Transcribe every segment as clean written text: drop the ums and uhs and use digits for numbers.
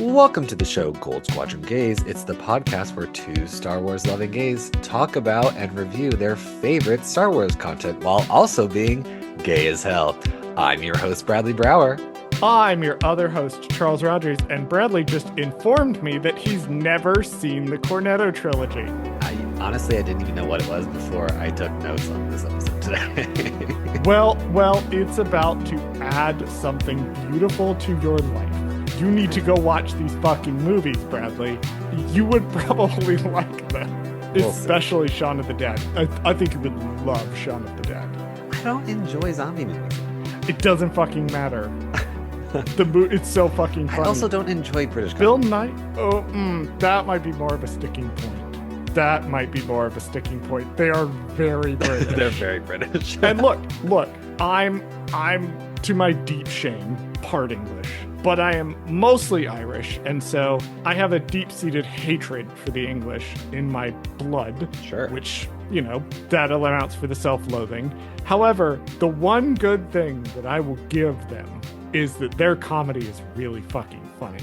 Welcome to the show Gold Squadron Gays. It's the podcast where two Star Wars loving gays talk about and review their favorite Star Wars content while also being gay as hell. I'm your host, Bradley Brower. I'm your other host, Charles Rogers, and Bradley just informed me that he's never seen the Cornetto trilogy. Honestly, I didn't even know what it was before I took notes on this episode today. Well, it's about to add something beautiful to your life. You need to go watch these fucking movies, Bradley. You would probably like them. Especially Shaun of the Dead. I think you would love Shaun of the Dead. I don't enjoy zombie movies. It doesn't fucking matter. It's so fucking funny. I also don't enjoy British Bill comedy. Nye? That might be more of a sticking point. They are very British. They're very British. And look, I'm to my deep shame part English, but I am mostly Irish, and so I have a deep-seated hatred for the English in my blood. Sure. Which, that amounts for the self-loathing. However, the one good thing that I will give them is that their comedy is really fucking funny.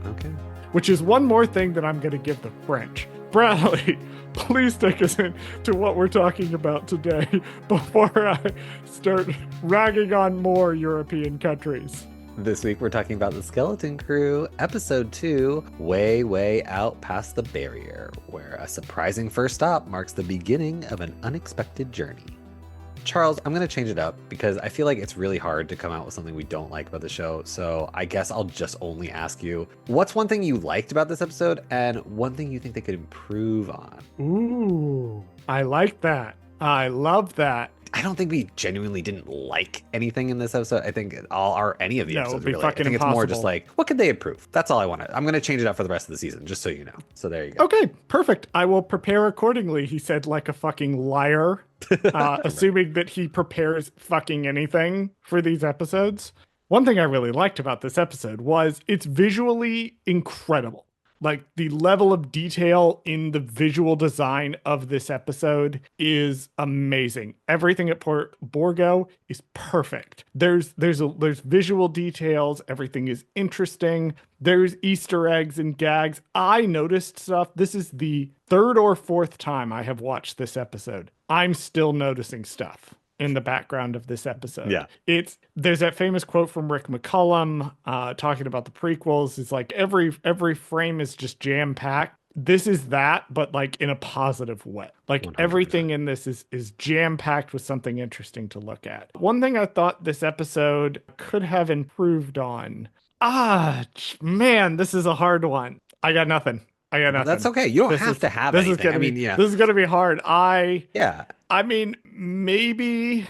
Okay. Which is one more thing that I'm going to give the French. Bradley, please take us into what we're talking about today before I start ragging on more European countries. This week we're talking about The Skeleton Crew, Episode 2, Way, Way Out Past the Barrier, where a surprising first stop marks the beginning of an unexpected journey. Charles, I'm going to change it up because I feel like it's really hard to come out with something we don't like about the show. So I guess I'll just only ask you, what's one thing you liked about this episode and one thing you think they could improve on? Ooh, I like that. I love that. I don't think we genuinely didn't like anything in this episode. I think any of the episodes, it would be really. fucking I think impossible. It's more just like, what could they improve? That's all I want. I'm going to change it up for the rest of the season, just so you know. So there you go. Okay, perfect. I will prepare accordingly, he said, like a fucking liar, assuming that he prepares fucking anything for these episodes. One thing I really liked about this episode was it's visually incredible. Like, the level of detail in the visual design of this episode is amazing. Everything at Borgo is perfect. There's visual details. Everything is interesting. There's Easter eggs and gags. I noticed stuff. This is the third or fourth time I have watched this episode. I'm still noticing stuff in the background of this episode. Yeah. There's that famous quote from Rick McCullum talking about the prequels. It's like every frame is just jam-packed. This is that, but like in a positive way. Like 100%. Everything in this is jam-packed with something interesting to look at. One thing I thought this episode could have improved on. Man, this is a hard one. I got nothing. That's okay. You don't have to have anything. This is going to be hard. I mean, maybe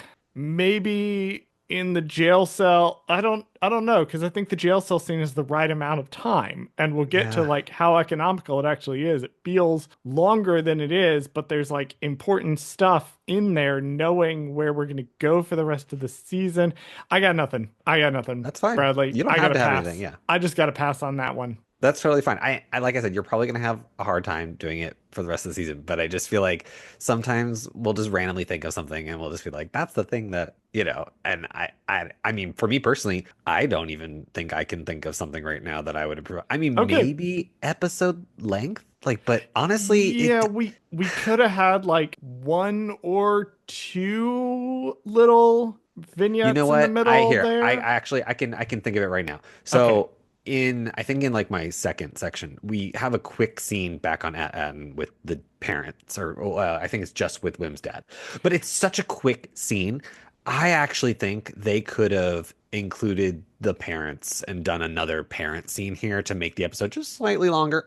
in the jail cell. I don't know, because I think the jail cell scene is the right amount of time, and we'll get to like how economical it actually is. It feels longer than it is, but there's like important stuff in there, knowing where we're going to go for the rest of the season. I got nothing. That's fine, Bradley. You don't have to have anything. Yeah, I just got to pass on that one. That's totally fine. I like I said, you're probably going to have a hard time doing it for the rest of the season, but I just feel like sometimes we'll just randomly think of something and we'll just be like, that's the thing that, and I mean, for me personally, I don't even think I can think of something right now that I would improve. I mean, maybe episode length, but honestly, we could have had like one or two little vignettes in the middle. There. I can think of it right now. So. Okay. I think in like my second section, we have a quick scene back on Atten with the parents, or I think it's just with Wim's dad. But it's such a quick scene. I actually think they could have included the parents and done another parent scene here to make the episode just slightly longer.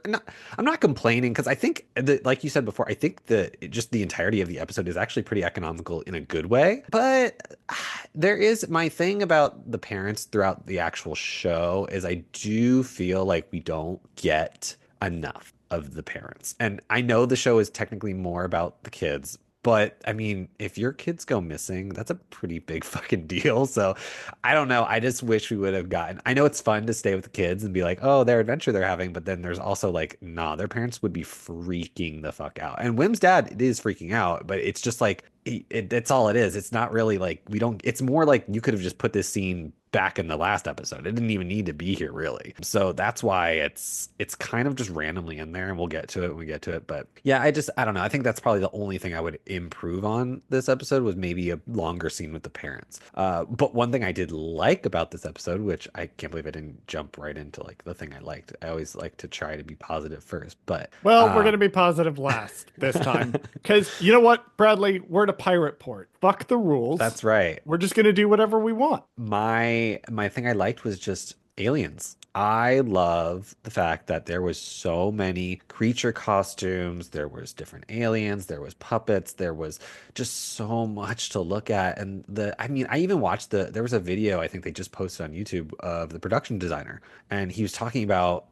I'm not complaining, because I think that, like you said before, I think just the entirety of the episode is actually pretty economical in a good way. But there is my thing about the parents throughout the actual show is I do feel like we don't get enough of the parents. And I know the show is technically more about the kids, but I mean, if your kids go missing, that's a pretty big fucking deal. So I don't know. I just wish we would have I know it's fun to stay with the kids and be like, oh, their adventure they're having. But then there's also like, nah, their parents would be freaking the fuck out. And Wim's dad is freaking out, but it's just like, It's all it is. It's not really like we don't, it's more like you could have just put this scene back in the last episode. It didn't even need to be here really. So that's why it's kind of just randomly in there, and we'll get to it when we get to it. But yeah, I don't know. I think that's probably the only thing I would improve on this episode was maybe a longer scene with the parents. But one thing I did like about this episode, which I can't believe I didn't jump right into like the thing I liked. I always like to try to be positive first, but Well, we're going to be positive last this time. Because you know what, Bradley? We're at a pirate port. Fuck the rules. that's right. We're just going to do whatever we want. My thing I liked was just aliens. I love the fact that there was so many creature costumes, there was different aliens, there was puppets, there was just so much to look at. And I mean, I even watched there was a video I think they just posted on YouTube of the production designer, and he was talking about,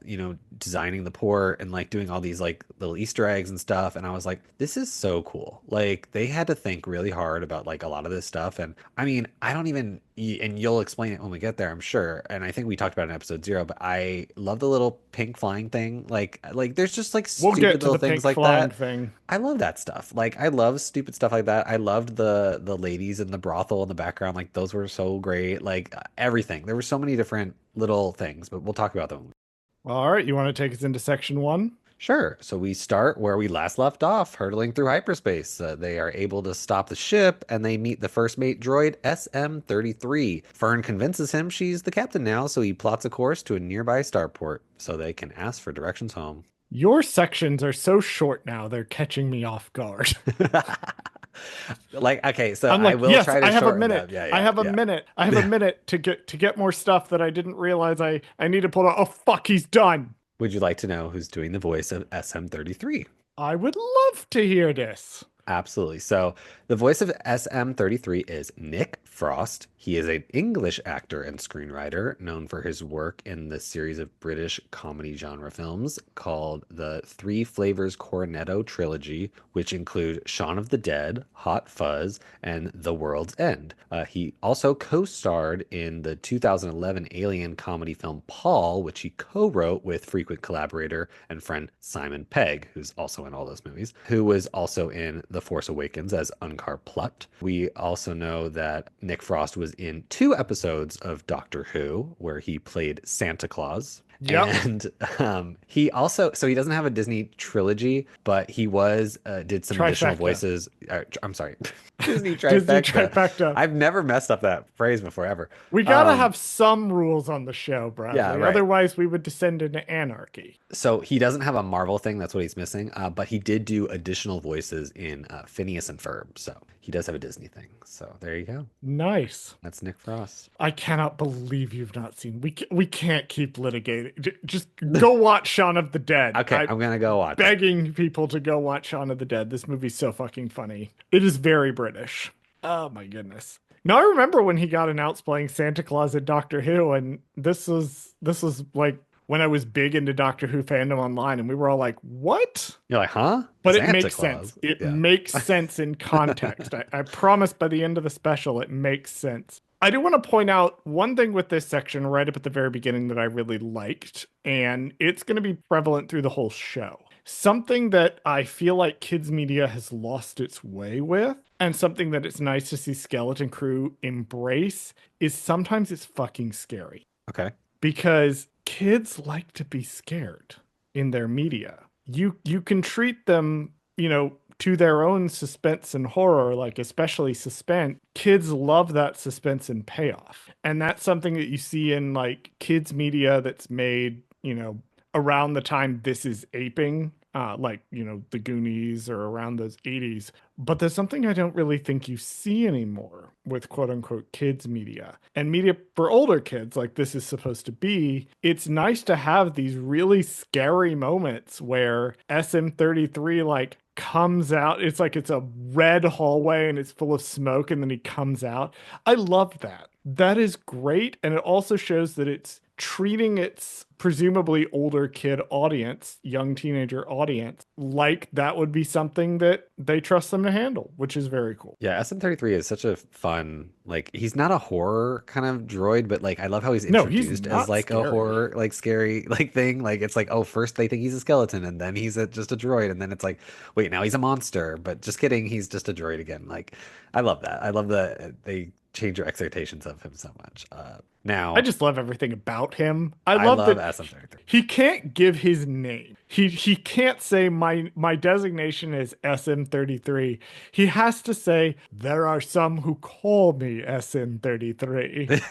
designing the port and like doing all these like little Easter eggs and stuff. And I was like, this is so cool. Like they had to think really hard about like a lot of this stuff. And I mean, I don't even, and you'll explain it when we get there, I'm sure. And I think we talked about it in episode 0, but I love the little pink flying thing. Like there's just like We'll get stupid to little the things pink like flying that. thing. I love that stuff. Like I love stupid stuff like that. I loved the ladies in the brothel in the background. Like those were so great. Like everything. There were so many different little things, but we'll talk about them. All right, you want to take us into section 1? Sure. So we start where we last left off, hurtling through hyperspace. They are able to stop the ship and they meet the first mate droid SM-33. Fern convinces him she's the captain now, so he plots a course to a nearby starport so they can ask for directions home. Your sections are so short now, they're catching me off guard. Like, okay, so I'm I like, will yes, try to I have a shorten minute. that. Yeah, I yeah, have a yeah. minute. I have a minute to get more stuff that I didn't realize I need to pull out. Oh fuck, he's done. Would you like to know who's doing the voice of SM-33? I would love to hear this. Absolutely. So the voice of SM-33 is Nick Frost. He is an English actor and screenwriter known for his work in the series of British comedy genre films called the Three Flavors Cornetto trilogy, which include Shaun of the Dead, Hot Fuzz, and The World's End. He also co-starred in the 2011 alien comedy film Paul, which he co-wrote with frequent collaborator and friend Simon Pegg, who's also in all those movies, who was also in The Force Awakens as Unkar Plutt. We also know that Nick Frost was in 2 episodes of Doctor Who, where he played Santa Claus. Yep. And he also, so he doesn't have a Disney trilogy, but he did some additional Trifecta. voices. I'm sorry, Disney Disney trifecta. trifecta. I've never messed up that phrase before ever. We gotta have some rules on the show, Bradley. Yeah, right. Otherwise, we would descend into anarchy. So he doesn't have a Marvel thing. That's what he's missing. But he did do additional voices in Phineas and Ferb. So he does have a Disney thing. So there you go. Nice. That's Nick Frost. I cannot believe you've not seen. We can't keep litigating. Just go watch Shaun of the Dead. Okay, I'm gonna go watch it. Begging people to go watch Shaun of the Dead. This movie's so fucking funny. It is very British. Oh my goodness. Now I remember when he got announced playing Santa Claus at Doctor Who, and this was like when I was big into Doctor Who fandom online, and we were all like, "What?" You're like, huh? But Santa it makes Claus. sense. It Yeah. makes sense in context. I promise by the end of the special, it makes sense. I do want to point out one thing with this section right up at the very beginning that I really liked, and it's going to be prevalent through the whole show. Something that I feel like kids media has lost its way with, and something that it's nice to see Skeleton Crew embrace, is sometimes it's fucking scary. Okay. Because kids like to be scared in their media. You can treat them, to their own suspense and horror, like especially suspense. Kids love that suspense and payoff. And that's something that you see in like kids media that's made, around the time this is aping, like, the Goonies or around those 80s. But there's something I don't really think you see anymore with quote unquote kids media and media for older kids like this is supposed to be. It's nice to have these really scary moments where SM-33 like comes out. It's like it's a red hallway and it's full of smoke and then he comes out. I love that. That is great. And it also shows that it's treating its presumably older kid audience, young teenager audience, like that would be something that they trust them to handle, which is very cool. Yeah, SM-33 is such a fun, like he's not a horror kind of droid, but like I love how he's No, he's introduced as not like a scary. horror, like scary like thing. Like it's like, oh, first they think he's a skeleton and then he's just a droid, and then it's like, wait, now he's a monster, but just kidding, he's just a droid again. Like I love that. I love that they change your expectations of him so much. I Now just love everything about him. I I love love that SM-33. he can't give his name. He can't say my designation is SM-33. He has to say there are some who call me SM-33.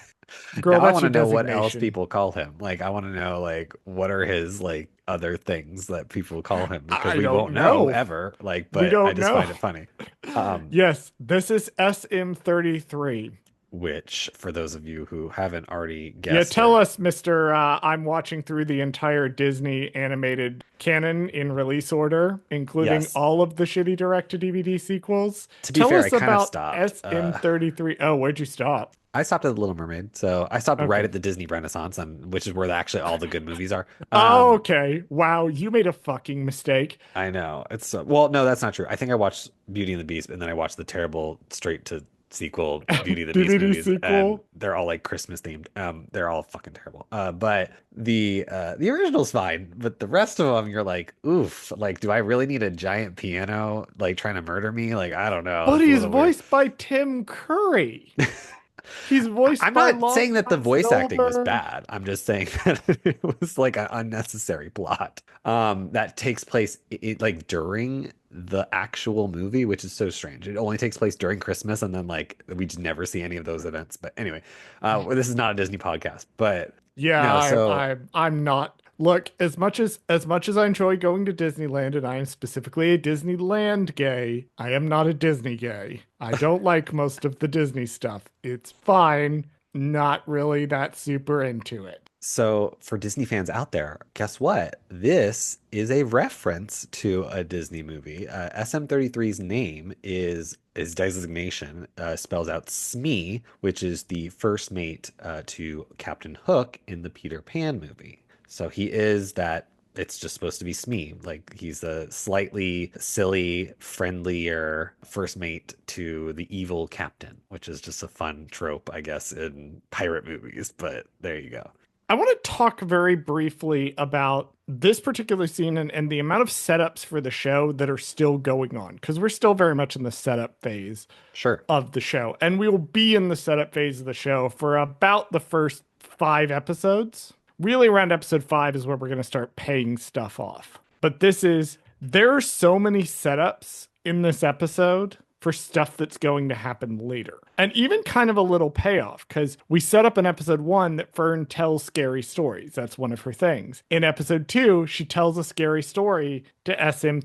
Girl, Now I that's want to your know what else designation. people call him. Like I want to know like what are his like other things that people call him because I we don't won't know know. ever. Like, We but I don't just know. find it funny. Um, Yes, this is SM-33. which for those of you who haven't already Yeah, guessed tell it, us, Mr. I'm watching through the entire Disney animated canon in release order, including yes. all of the shitty direct-to-DVD sequels. To be Tell fair, I us kind of about stopped. SM-33. Oh, where'd you stop? I stopped at The Little Mermaid, so I stopped right Okay. at the Disney Renaissance, and which is where actually all the good movies are. Oh, okay. Wow, you made a fucking mistake. I know it's well, no, that's not true. I think I watched Beauty and the Beast, and then I watched the terrible straight to sequel Beauty and the Beast DVD movies, and sequel. they're all like Christmas themed. They're all fucking terrible. But the original's fine, but the rest of them, you're like, oof, like, do I really need a giant piano like trying to murder me? Like, I don't know. But It's a he's little weird. voiced by Tim Curry. He's voiced I'm by not saying Long that the John voice acting was Silver. bad. I'm just saying that it was like an unnecessary plot that takes place like during the actual movie, which is so strange. It only takes place during Christmas, and then like we just never see any of those events. But anyway, this is not a Disney podcast, but Yeah, no. So I'm not. Look, as much as I enjoy going to Disneyland, and I am specifically a Disneyland gay, I am not a Disney gay. I don't like most of the Disney stuff. It's fine, not really that super into it. So, for Disney fans out there, guess what? This is a reference to a Disney movie. SM-33's name is his designation spells out Smee, which is the first mate to Captain Hook in the Peter Pan movie. So he is that. It's just supposed to be Smee. Like he's a slightly silly, friendlier first mate to the evil captain, which is just a fun trope, I guess, in pirate movies. But there you go. I want to talk very briefly about this particular scene and the amount of setups for the show that are still going on, because we're still very much in the setup phase Sure. of the show. And we will be in the setup phase of the show for about the first 5 episodes. Really, around episode 5 is where we're going to start paying stuff off. But there are so many setups in this episode for stuff that's going to happen later. And even kind of a little payoff, because we set up in episode 1 that Fern tells scary stories. That's one of her things. In episode 2, she tells a scary story to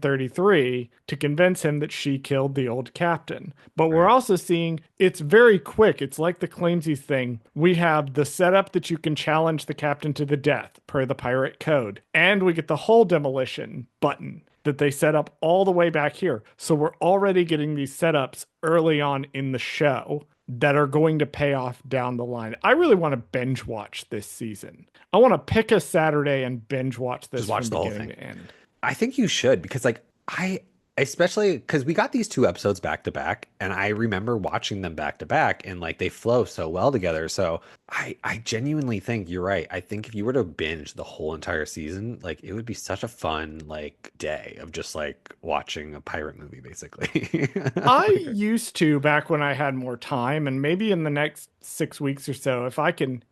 SM-33 to convince him that she killed the old captain. But we're Right. also seeing it's very quick. It's like the Claimsies thing. We have the setup that you can challenge the captain to the death per the pirate code. And we get the hull demolition button that they set up all the way back here. So we're already getting these setups early on in the show that are going to pay off down the line. I really want to binge watch this season. I want to pick a Saturday and binge watch Just this watch from the whole beginning thing. to end. I think you should because like I especially because we got these two episodes back to back and I remember watching them back to back and like they flow so well together. So I genuinely think you're right. I think if you were to binge the whole entire season, like it would be such a fun like day of just like watching a pirate movie basically. I used to back when I had more time, and maybe in the next 6 weeks or so, if I can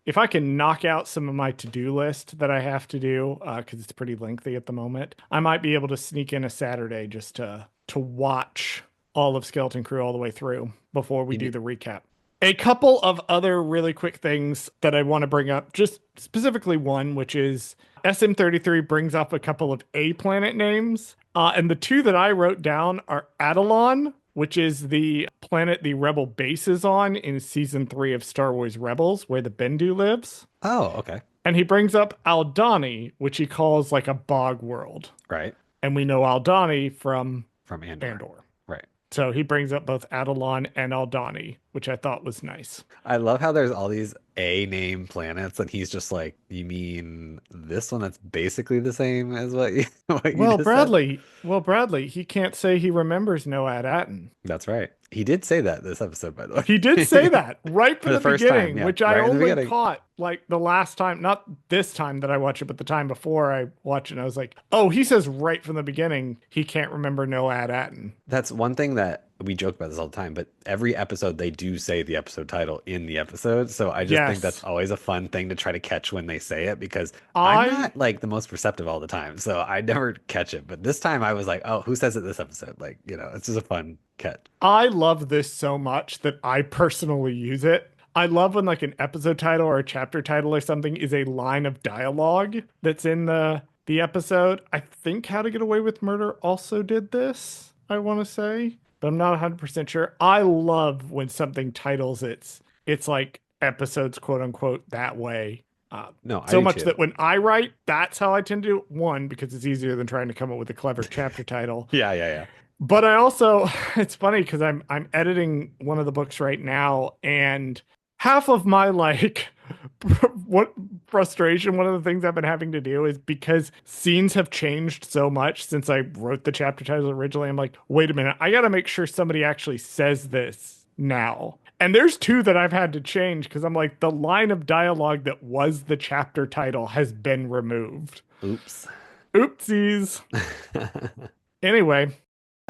knock out some of my to-do list that I have to do, because it's pretty lengthy at the moment, I might be able to sneak in a Saturday just to watch all of Skeleton Crew all the way through before we You do need- the recap. A couple of other really quick things that I want to bring up, just specifically one, which is SM-33 brings up a couple of A planet names. And the two that I wrote down are Adelon, which is the planet the Rebel base is on in season 3 of Star Wars Rebels, where the Bendu lives. Oh, okay. And he brings up Aldani, which he calls like a bog world. Right. And we know Aldani from From Andor. Andor. Right. So he brings up both Adelon and Aldani, which I thought was nice. I love how there's all these A name planets, and he's just like, you mean this one that's basically the same as what you what you just said? Bradley, he can't say he remembers Noad Atten. That's right. He did say that this episode, by the He did say way. that right For from the the first time, beginning, yeah, which I right in the only beginning. caught like the last time, not this time that I watched it, but the time before I watched it. I was like, oh, he says right from the beginning he can't remember Noad Atten. That's one thing that we joke about this all the time, but every episode they do say the episode title in the episode. So I just think that's Yes. always a fun thing to try to catch when they say it because I'm I not like the most receptive all the time. So I never catch it. But this time I was like, oh, who says it this episode? Like, it's just a fun catch. I love this so much that I personally use it. I love when like an episode title or a chapter title or something is a line of dialogue that's in the episode. I think How to Get Away with Murder also did this, I want to say, but I'm not 100% sure. I love when something titles it's like episodes quote unquote that way. No, I So do much too. that when I write, that's how I tend to do it. One, because it's easier than trying to come up with a clever chapter title. Yeah, yeah, yeah. But I also, it's funny because I'm editing one of the books right now, and half of my like what frustration, one of the things I've been having to do is because scenes have changed so much since I wrote the chapter titles originally. I'm like, wait a minute, I got to make sure somebody actually says this now. And there's two that I've had to change because I'm like, the line of dialogue that was the chapter title has been removed. Oops. Oopsies. Anyway,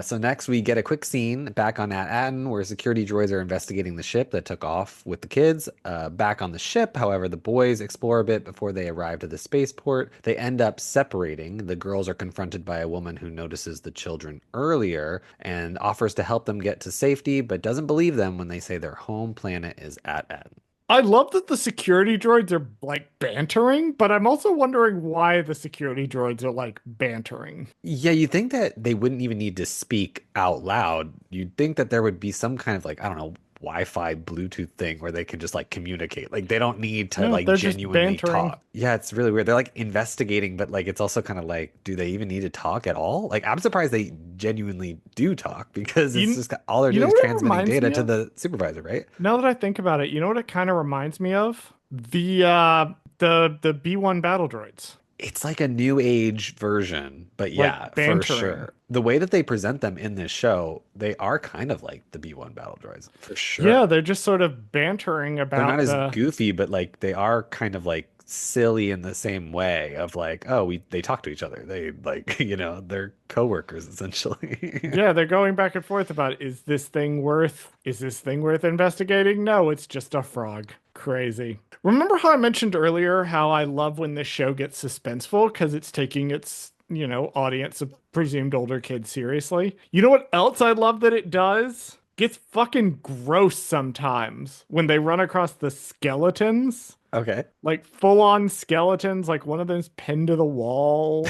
So next we get a quick scene back on Atten where security droids are investigating the ship that took off with the kids. Back on the ship, however, the boys explore a bit before they arrive to the spaceport. They end up separating. The girls are confronted by a woman who notices the children earlier and offers to help them get to safety, but doesn't believe them when they say their home planet is at Atten. I love that the security droids are like bantering, but I'm also wondering why the security droids are like bantering. Yeah, you think that they wouldn't even need to speak out loud. You'd think that there would be some kind of like, I don't know, Wi-Fi Bluetooth thing where they can just like communicate. Like they don't need to No, like they're just genuinely bantering. talk. Yeah, it's really weird. They're like investigating, but like it's also kind of like, do they even need to talk at all? Like I'm surprised they genuinely do talk because it's You, just all they're you know doing is what it transmitting reminds data me to of? the supervisor, right? Now that I think about it, you know what it kind of reminds me of? The B1 battle droids. It's like a new age version, but yeah, Like for bantering. sure. The way that they present them in this show, they are kind of like the B1 battle droids, for Yeah, sure. they're just sort of bantering They're not about as the goofy, but like they are kind of like silly in the same way of like, oh, they talk to each other. They like, they're coworkers essentially. yeah, they're going back and forth about is this thing worth investigating? No, it's just a frog. Crazy. Remember how I mentioned earlier how I love when this show gets suspenseful because it's taking its, audience of presumed older kids seriously. You know what else I love that it does? Gets fucking gross sometimes when they run across the skeletons, Okay. like full on skeletons, like one of them's pinned to the wall.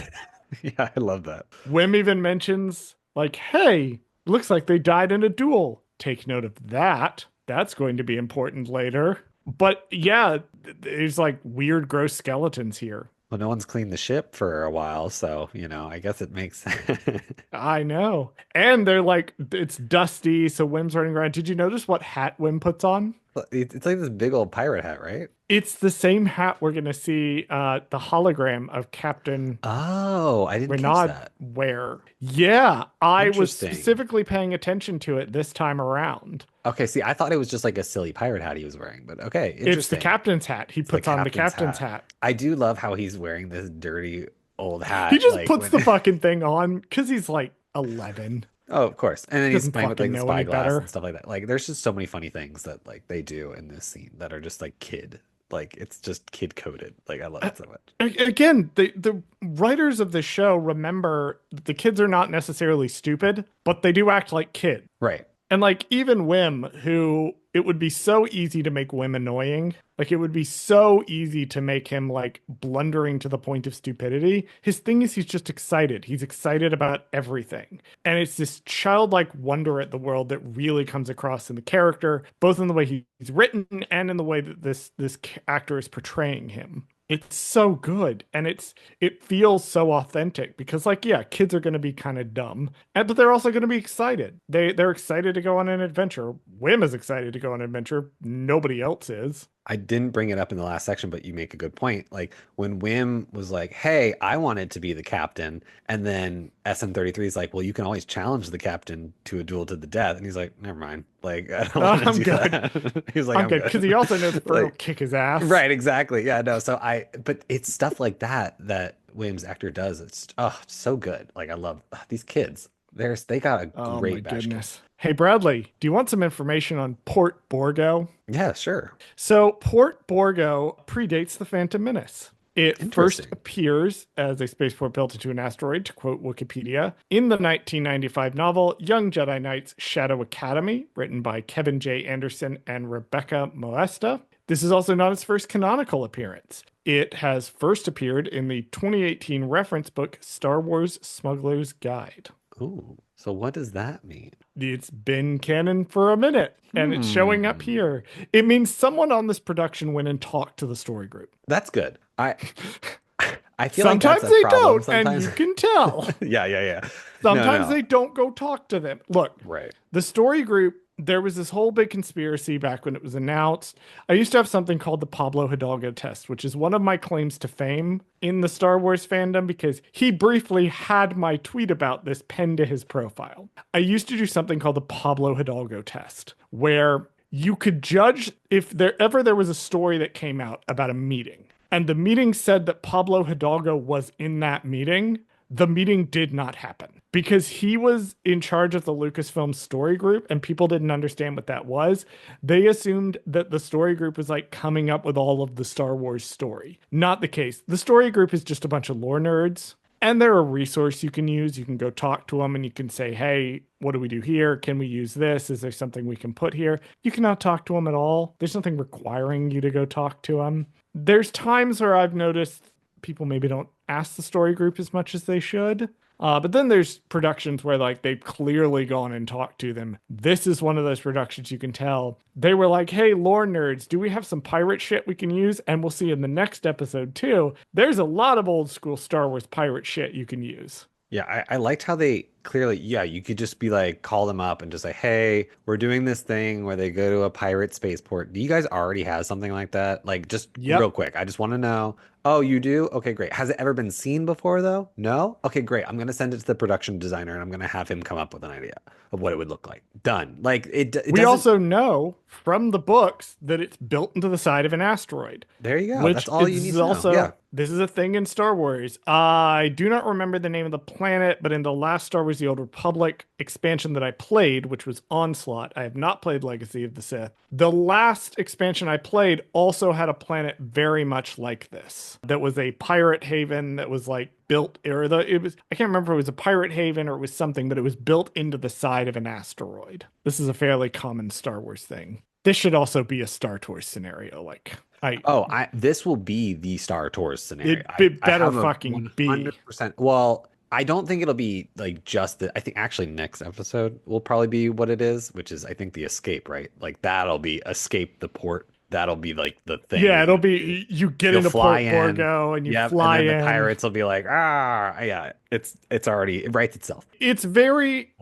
Yeah, I love that. Wim even mentions, like, hey, looks like they died in a duel. Take note of that. That's going to be important later. But yeah, there's like weird, gross skeletons here. Well, no one's cleaned the ship for a while, so, I guess it makes I know. And they're like, it's dusty, so Wim's running around. Did you notice what hat Wim puts on? It's like this big old pirate hat, right? It's the same hat we're going to see the hologram of Captain Oh, I didn't catch Renaud that. wear. Yeah, I was Interesting. specifically paying attention to it this time around. Okay, see, I thought it was just like a silly pirate hat he was wearing, but okay, It's the interesting. captain's hat. He It's the puts on the captain's captain's hat. hat. I do love how he's wearing this dirty old He hat, just like puts when. the fucking thing on because he's like 11. Oh, of course. And then he's Doesn't playing with like fucking the know any spyglass and better. stuff like that. Like, there's just so many funny things that like they do in this scene that are just like like it's just kid coded. Like, I love it so much. Again, the writers of the show remember that the kids are not necessarily stupid, but they do act like kids. Right. And like even Wim, who it would be so easy to make Wim annoying. Like it would be so easy to make him like blundering to the point of stupidity. His thing is he's just excited. He's excited about everything. And it's this childlike wonder at the world that really comes across in the character, both in the way he's written and in the way that this actor is portraying him. It's so good and it feels so authentic because like yeah, kids are going to be kind of dumb, but they're also going to be excited. They're excited to go on an adventure. Wim is excited to go on an adventure. Nobody else is. I didn't bring it up in the last section, but you make a good point. Like when Wim was like, "Hey, I wanted to be the captain," and then SM33 is like, "Well, you can always challenge the captain to a duel to the death," and he's like, "Never mind. Like, I don't want to I'm do good. that." He's like, I'm "I'm good because good." he also knows Fern will Like, kick his ass. right, exactly. Yeah, no. But it's stuff like that that Wim's actor does. It's so good. Like I love these kids. They got a Oh my great batch kit. goodness. Hey Bradley, do you want some information on Port Borgo? Yeah, sure. So Port Borgo predates the Phantom Menace. It first Interesting. appears as a spaceport built into an asteroid, to quote Wikipedia, in the 1995 novel Young Jedi Knights Shadow Academy, written by Kevin J. Anderson and Rebecca Moesta. This is also not its first canonical appearance. It has first appeared in the 2018 reference book Star Wars Smuggler's Guide. Ooh, so what does that mean? It's been canon for a minute and it's showing up Hmm. here. It means someone on this production went and talked to the story group. That's good. I feel like that's Sometimes a they problem don't, and sometimes. you can tell. Yeah, yeah, yeah. No, Sometimes no. they don't go talk to them. Look, Right. the story group, there was this whole big conspiracy back when it was announced. I used to have something called the Pablo Hidalgo test, which is one of my claims to fame in the Star Wars fandom because he briefly had my tweet about this pinned to his profile. I used to do something called the Pablo Hidalgo test, where you could judge if there was a story that came out about a meeting and the meeting said that Pablo Hidalgo was in that meeting. The meeting did not happen because he was in charge of the Lucasfilm story group and people didn't understand what that was. They assumed that the story group was like coming up with all of the Star Wars story. Not the case. The story group is just a bunch of lore nerds. And they're a resource you can use. You can go talk to them and you can say, hey, what do we do here? Can we use this? Is there something we can put here? You cannot talk to them at all. There's nothing requiring you to go talk to them. There's times where I've noticed people maybe don't ask the story group as much as they should. But then there's productions where like they've clearly gone and talked to them. This is one of those productions you can tell. They were like, hey, lore nerds, do we have some pirate shit we can use? And we'll see in the next episode too. There's a lot of old school Star Wars pirate shit you can use. Yeah, I liked how they clearly, yeah, you could just be like, call them up and just say, hey, we're doing this thing where they go to a pirate spaceport. Do you guys already have something like that? Like, just real Yep. quick, I just want to know. Oh, you do? Okay, great. Has it ever been seen before, though? No? Okay, great. I'm going to send it to the production designer and I'm going to have him come up with an idea of what it would look like. Done. Like, it We doesn't, also know from the books that it's built into the side of an asteroid, there you go. That's which all you need is to know. Yeah. also, this is a thing in Star Wars. I do not remember the name of the planet, but in the last Star Wars The Old Republic expansion that I played, which was Onslaught, I have not played Legacy of the Sith. The last expansion I played also had a planet very much like this, that was a pirate haven that was like built, it was, I can't remember if it was a pirate haven or it was something, but it was built into the side of an asteroid. This is a fairly common Star Wars thing. This should also be a Star Tours scenario. Like, Oh, this will be the Star Tours scenario. it I better have a fucking be. 100%. Well, I don't think it'll be like just the, I think actually next episode will probably be what it is, which is I think the escape, right? Like that'll be escape the port. That'll be like the thing Yeah, that it'll you do. be you get You'll into fly Port in. Borgo and you Yep, and fly then the in. pirates will be like, yeah, it's already, it writes itself. It's very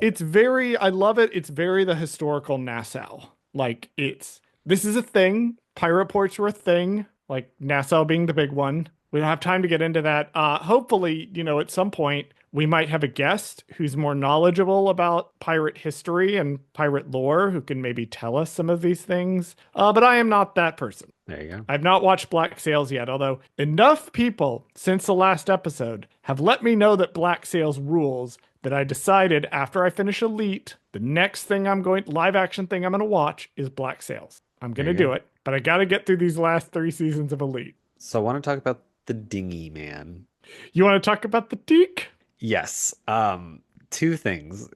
I love it. It's very the historical Nassau. Like this is a thing. Pirate ports were a thing, like Nassau being the big one. We don't have time to get into that. Hopefully, at some point we might have a guest who's more knowledgeable about pirate history and pirate lore who can maybe tell us some of these things. But I am not that person. There you go. I've not watched Black Sails yet, although enough people since the last episode have let me know that Black Sails rules that I decided after I finish Elite, the next thing live action thing I'm going to watch is Black Sails. I'm going There to you do go. it, but I got to get through these last 3 seasons of Elite. So I want to talk about the dinghy man. You want to talk about the Deke? Yes. Two things.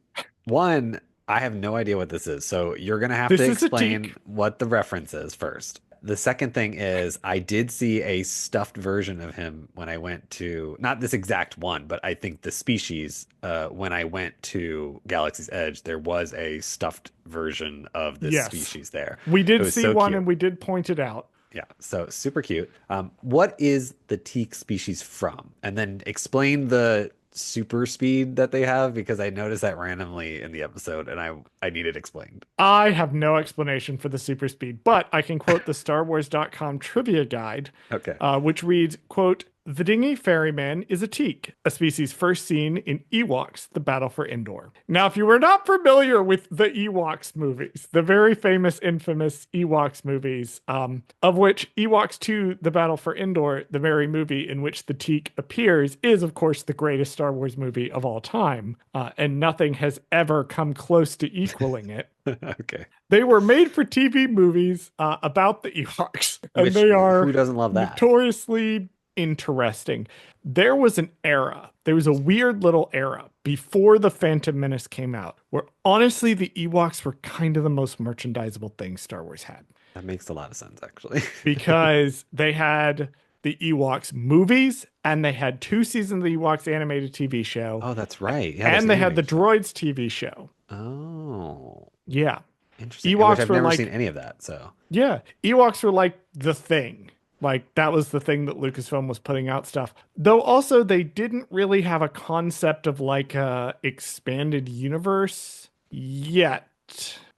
One, I have no idea what this is, so you're gonna have This to is a explain Deke. what the reference is first. The second thing is I did see a stuffed version of him when I went to, not this exact one, but I think the species, when I went to Galaxy's Edge, there was a stuffed version of this Yes. species there. We It did was see so one cute. and we did point it out. Yeah, so super cute. What is the teak species from? And then explain super speed that they have? Because I noticed that randomly in the episode, and I need it explained. I have no explanation for the super speed, but I can quote the StarWars.com trivia guide, Okay. which reads, quote, "The dingy ferryman is a teak, a species first seen in Ewoks, The Battle for Endor." Now, if you were not familiar with the Ewoks movies, the very famous, infamous Ewoks movies, of which Ewoks 2, The Battle for Endor, the very movie in which the teak appears, is, of course, the greatest Star Wars movie of all time, and nothing has ever come close to equaling it. Okay. They were made for TV movies about the Ewoks, and Which they who are doesn't love that? notoriously interesting. There was an era, there was a weird little era before The Phantom Menace came out, where honestly the Ewoks were kind of the most merchandisable thing Star Wars had. That makes a lot of sense, actually. Because they had the Ewoks movies, and they had 2 seasons of the Ewoks animated TV show, Oh, that's right. Yeah, there's and an they had the animated show. Droids TV show. Oh, Yeah. interesting. Which Ewoks I've were never seen like, any of that. So, yeah, Ewoks were like the thing. Like that was the thing that Lucasfilm was putting out stuff. Though also they didn't really have a concept of like a expanded universe yet.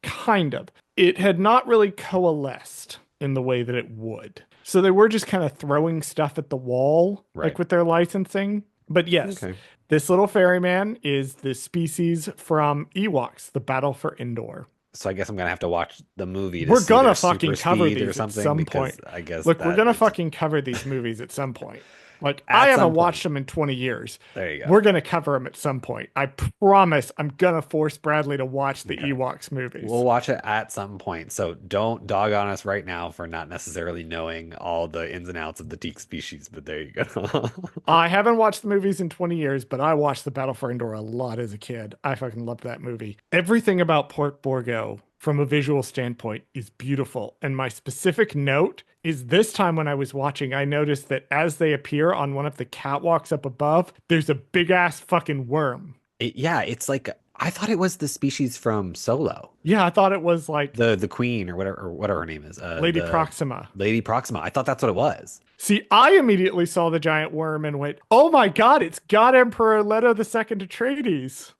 Kind of. It had not really coalesced in the way that it would. So they were just kind of throwing stuff at the wall, like right. with their licensing. But yes, Okay. this little ferryman is the species from Ewoks, The Battle for Endor. So I guess I'm gonna have to watch the movie to We're see gonna their fucking super cover speed or these at something some because point. I guess Look, we're that gonna it's fucking cover these movies at some point. Like I at some haven't point. watched them in 20 years. There you go. We're gonna cover them at some point. I promise. I'm gonna force Bradley to watch the Okay. Ewoks movies. We'll watch it at some point. So don't dog on us right now for not necessarily knowing all the ins and outs of the teak species, but there you go. I haven't watched the movies in 20 years, but I watched The Battle for Endor a lot as a kid. I fucking loved that movie. Everything about Port Borgo from a visual standpoint is beautiful. And my specific note is this time when I was watching, I noticed that as they appear on one of the catwalks up above, there's a big ass fucking worm. Yeah, it's like I thought it was the species from Solo, Yeah, I thought it was like the queen or whatever her name is, Lady the Proxima. Lady Proxima. I thought that's what it was. See, I immediately saw the giant worm and went, "Oh my God, it's God Emperor Leto II Atreides."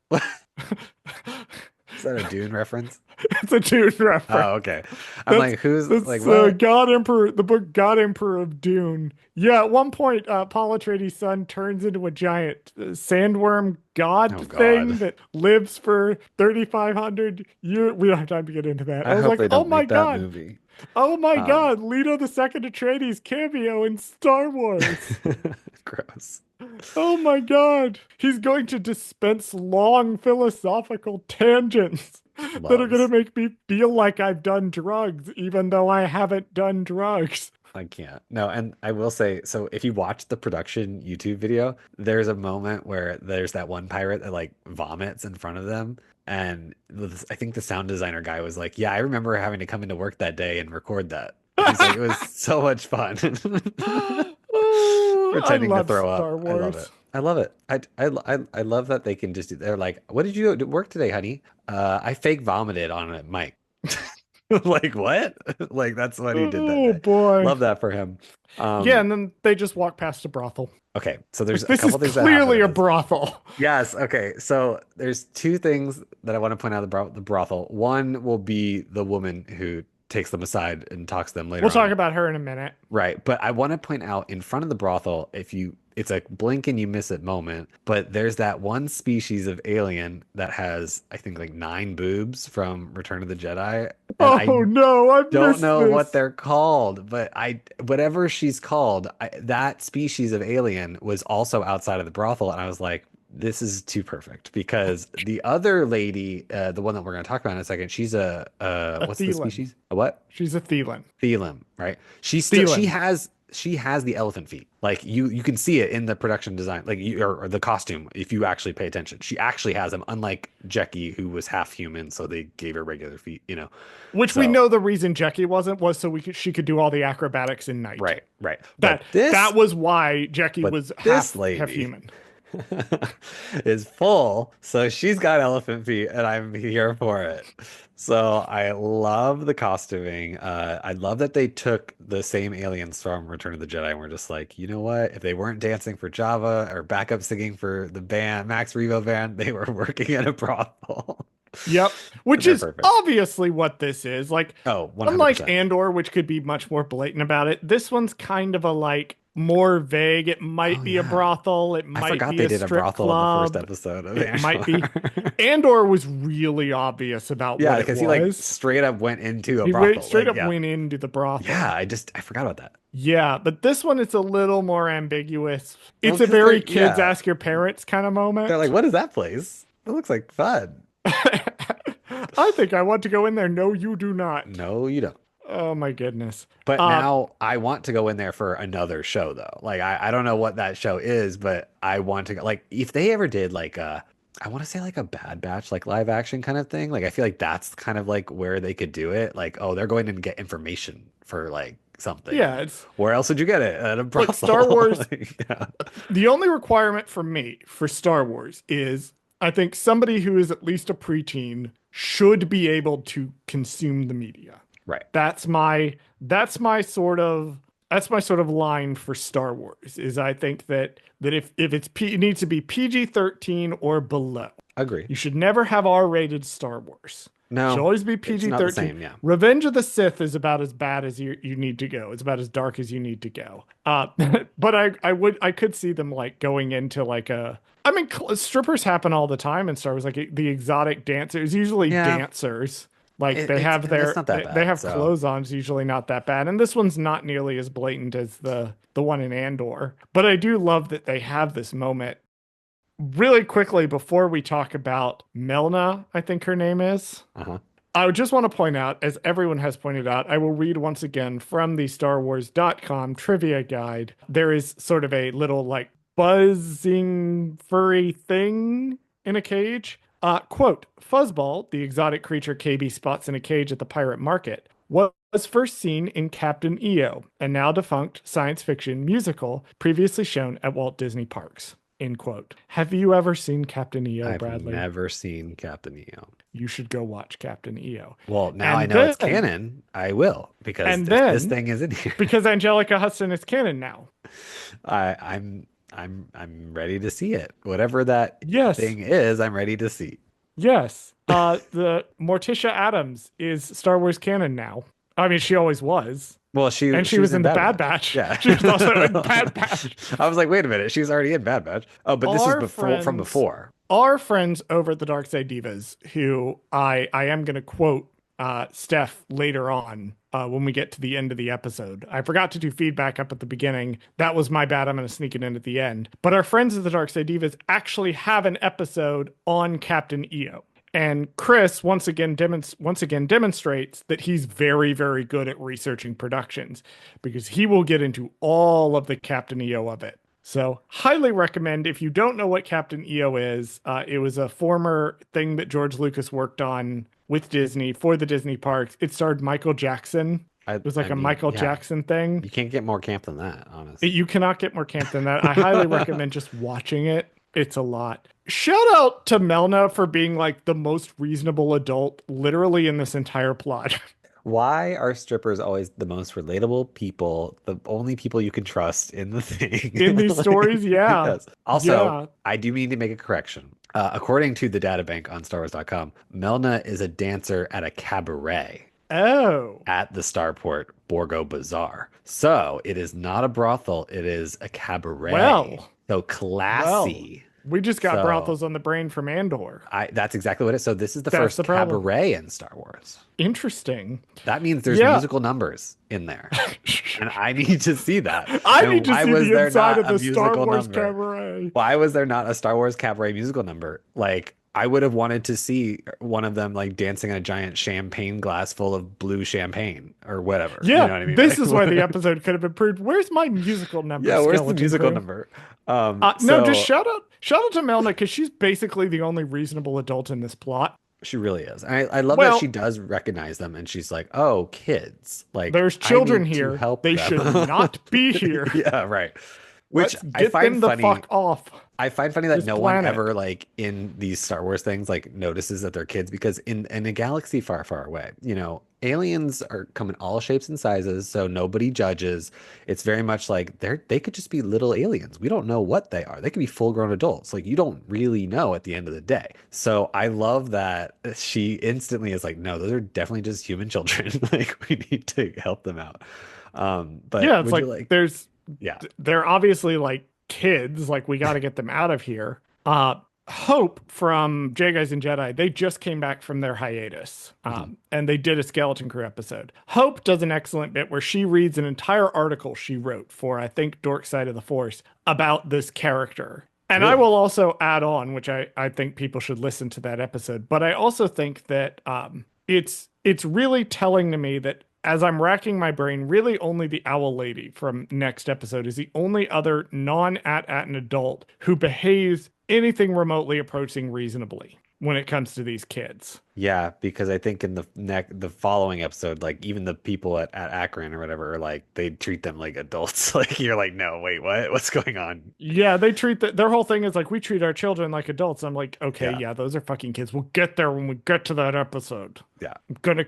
Is that a Dune reference? It's a Dune reference. Oh, okay. I'm like, who's That's like what? God Emperor, the book God Emperor of Dune. Yeah, at one point, Paul Atreides' son turns into a giant sandworm god Oh God. thing that lives for 3,500 years. We don't have time to get into that. I I was hope like, they oh don't my make that God. movie. Oh my Um, God, Leto the Second Atreides cameo in Star Wars. Gross. Oh my God. He's going to dispense long philosophical tangents that are going to Loves. make me feel like I've done drugs, even though I haven't done drugs. I can't. No, and I will say, so if you watch the production YouTube video, there's a moment where there's that one pirate that like vomits in front of them. And I think the sound designer guy was like, "Yeah, I remember having to come into work that day and record that." He's like, "It was so much fun." Oh, I Pretending to love throw up. Star I love it. Wars. I love it. I love that they can just do. They're like, "What did you do at work today, honey?" I fake vomited on a mic. Like what? Like that's what he did that Oh day. boy. Love that for him. Yeah, and then they just walk past a brothel. Okay, so there's Like, a this is couple things that happen clearly in a this. brothel. Yes, okay. So there's two things that I want to point out the brothel. One will be the woman who takes them aside and talks to them later We'll talk on. about her in a minute. Right, but I want to point out in front of the brothel, it's a blink and you miss it moment, but there's that one species of alien that has, I think, like 9 boobs from Return of the Jedi, and I Oh no, I've don't missed know what this. they're called, but whatever she's called, that species of alien was also outside of the brothel, and I was like, this is too perfect because the other lady, the one that we're going to talk about in a second, she's A what's the Thelan. species? A what? She's a Thelan. Thelan, right? She Thelan. has the elephant feet. Like you can see it in the production design, like or the costume if you actually pay attention. She actually has them, unlike Jackie, who was half human, so they gave her regular feet. Which we So know the reason Jackie wasn't was so she could do all the acrobatics in night. right. That But this, that was why Jackie but was this half lady, human. is full. So she's got elephant feet, and I'm here for it. So I love the costuming. I love that they took the same aliens from Return of the Jedi and were just like, you know what? If they weren't dancing for Java or backup singing for the band, Max Rebo band, they were working at a brothel. Yep. And Which they're is perfect. obviously what this is. Like, Oh, unlike 100%. Andor, which could be much more blatant about it, this one's kind of a like more vague. It Oh might be a yeah. brothel, it I might forgot be they a did a strip brothel in the first club, episode of it might Andor. be. Andor was really obvious about Yeah, what it because he like was. straight up went into a He went brothel. straight Like, up yeah. went into the Yeah, brothel. I forgot about that. Yeah, but this one is a little more ambiguous. Well, It's a because they're very kids yeah. ask your parents kind of They're like, moment. what is that place? It looks like fun. I think I want to go in there. No, you do not. No, you don't. Oh my goodness. But Uh, now I want to go in there for another show though. Like I don't know what that show is, but I want to go like if they ever did like I want to say like a Bad Batch like live action kind of thing. Like I feel like that's kind of like where they could do it. Like, oh, they're going to get information for like something. yeah, it's Where else would you get it? At a look, Star brothel. Wars. Like, yeah. The only requirement for me for Star Wars is I think somebody who is at least a preteen should be able to consume the media. Right. That's my that's my sort of that's my sort of line for Star Wars is I think that if it needs to be PG-13 or below. Agree. You should never have R-rated Star Wars. It should No, always be it's not the PG-13. same. Yeah. Revenge of the Sith is about as bad as you need to go. It's about as dark as you need to go. But I could see them like going into like a. I mean, strippers happen all the time in Star Wars. Like the exotic dancers, usually Yeah. dancers. Like It's not that they bad. have So clothes on. It's usually not that bad. And this one's not nearly as blatant as the one in Andor. But I do love that they have this moment really quickly before we talk about Melna, I think her name is. uh-huh. I would just want to point out, as everyone has pointed out, I will read once again from the StarWars.com trivia guide. There is sort of a little like buzzing furry thing in a cage. Quote, Fuzzball, the exotic creature KB spots in a cage at the pirate market, was first seen in Captain EO, a now defunct science fiction musical previously shown at Walt Disney Parks. End quote. Have you ever seen Captain EO, I've Bradley? never seen Captain EO. You should go watch Captain EO. Well, now I And know it's then, canon. I will because and this then, thing is in here. because Angelica Hudson is canon now. I'm ready to see it. Whatever that Yes, thing is, I'm ready to see. yes. The Morticia Adams is Star Wars canon now. I mean, she always was. Well, And she she was was in in the Bad Bad Batch. Batch. Yeah. She was also in Bad Batch. I was like, wait a minute, she was already in Bad Batch. Oh, but this was Our before from friends, before. our friends over at the Dark Side Divas, who I am going to quote Steph later on when we get to the end of the episode. I forgot to do feedback up at the beginning. That was my bad. I'm going to sneak it in at the end. But our friends at the Dark Side Divas actually have an episode on Captain EO. And Chris once again demonstrates that he's very, very good at researching productions because he will get into all of the Captain EO of it. So highly recommend if you don't know what Captain EO is. It was a former thing that George Lucas worked on with Disney for the Disney parks. It starred Michael Jackson. It was like I a mean, Michael yeah, Jackson thing. you can't get more camp than that, honestly. You cannot get more camp than that. I highly recommend just watching it. It's a lot. Shout out to Melna for being like the most reasonable adult literally in this entire plot. Why are strippers always the most relatable people, the only people you can trust in the thing? In these Like, stories, yeah. yes. Also, Yeah. I do need to make a correction. According to the databank on StarWars.com, Melna is a dancer at a cabaret Oh. at the Starport Borgo Bazaar. So it is not a brothel, it is a cabaret. Well. So classy. We just got So- brothels on the brain from Andor. That's exactly what it is. So this is the That's first the problem. cabaret in Star Wars. Interesting. That means there's Yeah. musical numbers in there. And I need to see that. I And need to why see was the there inside not of a the Star musical Wars number? cabaret. Why was there not a Star Wars cabaret musical number? Like, I would have wanted to see one of them like dancing in a giant champagne glass full of blue champagne or whatever. Yeah, You know what I mean? this Like, is where the episode could have improved. Where's my musical number? yeah, where's the Skeleton musical Crew? number? No, just shout out to Melna because she's basically the only reasonable adult in this plot. She really is. I love Well- that she does recognize them and she's like, oh, kids. Like, There's I children need to here. help They them. should not be here. Yeah, right. Which Let's I get find them the funny. fuck off. I find funny that This no one planet. ever like in these Star Wars things like notices that they're kids because in a galaxy far, far away, aliens are come in all shapes and sizes, so nobody judges. It's very much like they could just be little aliens. We don't know what they are. They could be full-grown adults. Like you don't really know at the end of the day. So I love that she instantly is like, no, those are definitely just human children. Like we need to help them out. But Yeah, it's would you like like, yeah. they're obviously like kids, like we got to get them out of here. Hope from J Guys and Jedi, they just came back from their hiatus. Mhm. And they did a Skeleton Crew episode. Hope does an excellent bit where she reads an entire article she wrote for, I think, Dork Side of the Force about this character. And I Really? will also add on, which I think people should listen to that episode. But I also think that it's really telling to me that as I'm racking my brain, really only the Owl Lady from next episode is the only other non-at an adult who behaves anything remotely approaching reasonably when it comes to these kids. Yeah, because I think in the following episode, like even the people at Akron or whatever, are like they treat them like adults. Like you're like, no, wait, what? What's going on? Yeah, they treat their whole thing is like we treat our children like adults. I'm like, okay, Yeah, yeah, those are fucking kids. We'll get there when we get to that episode. yeah. I'm gonna,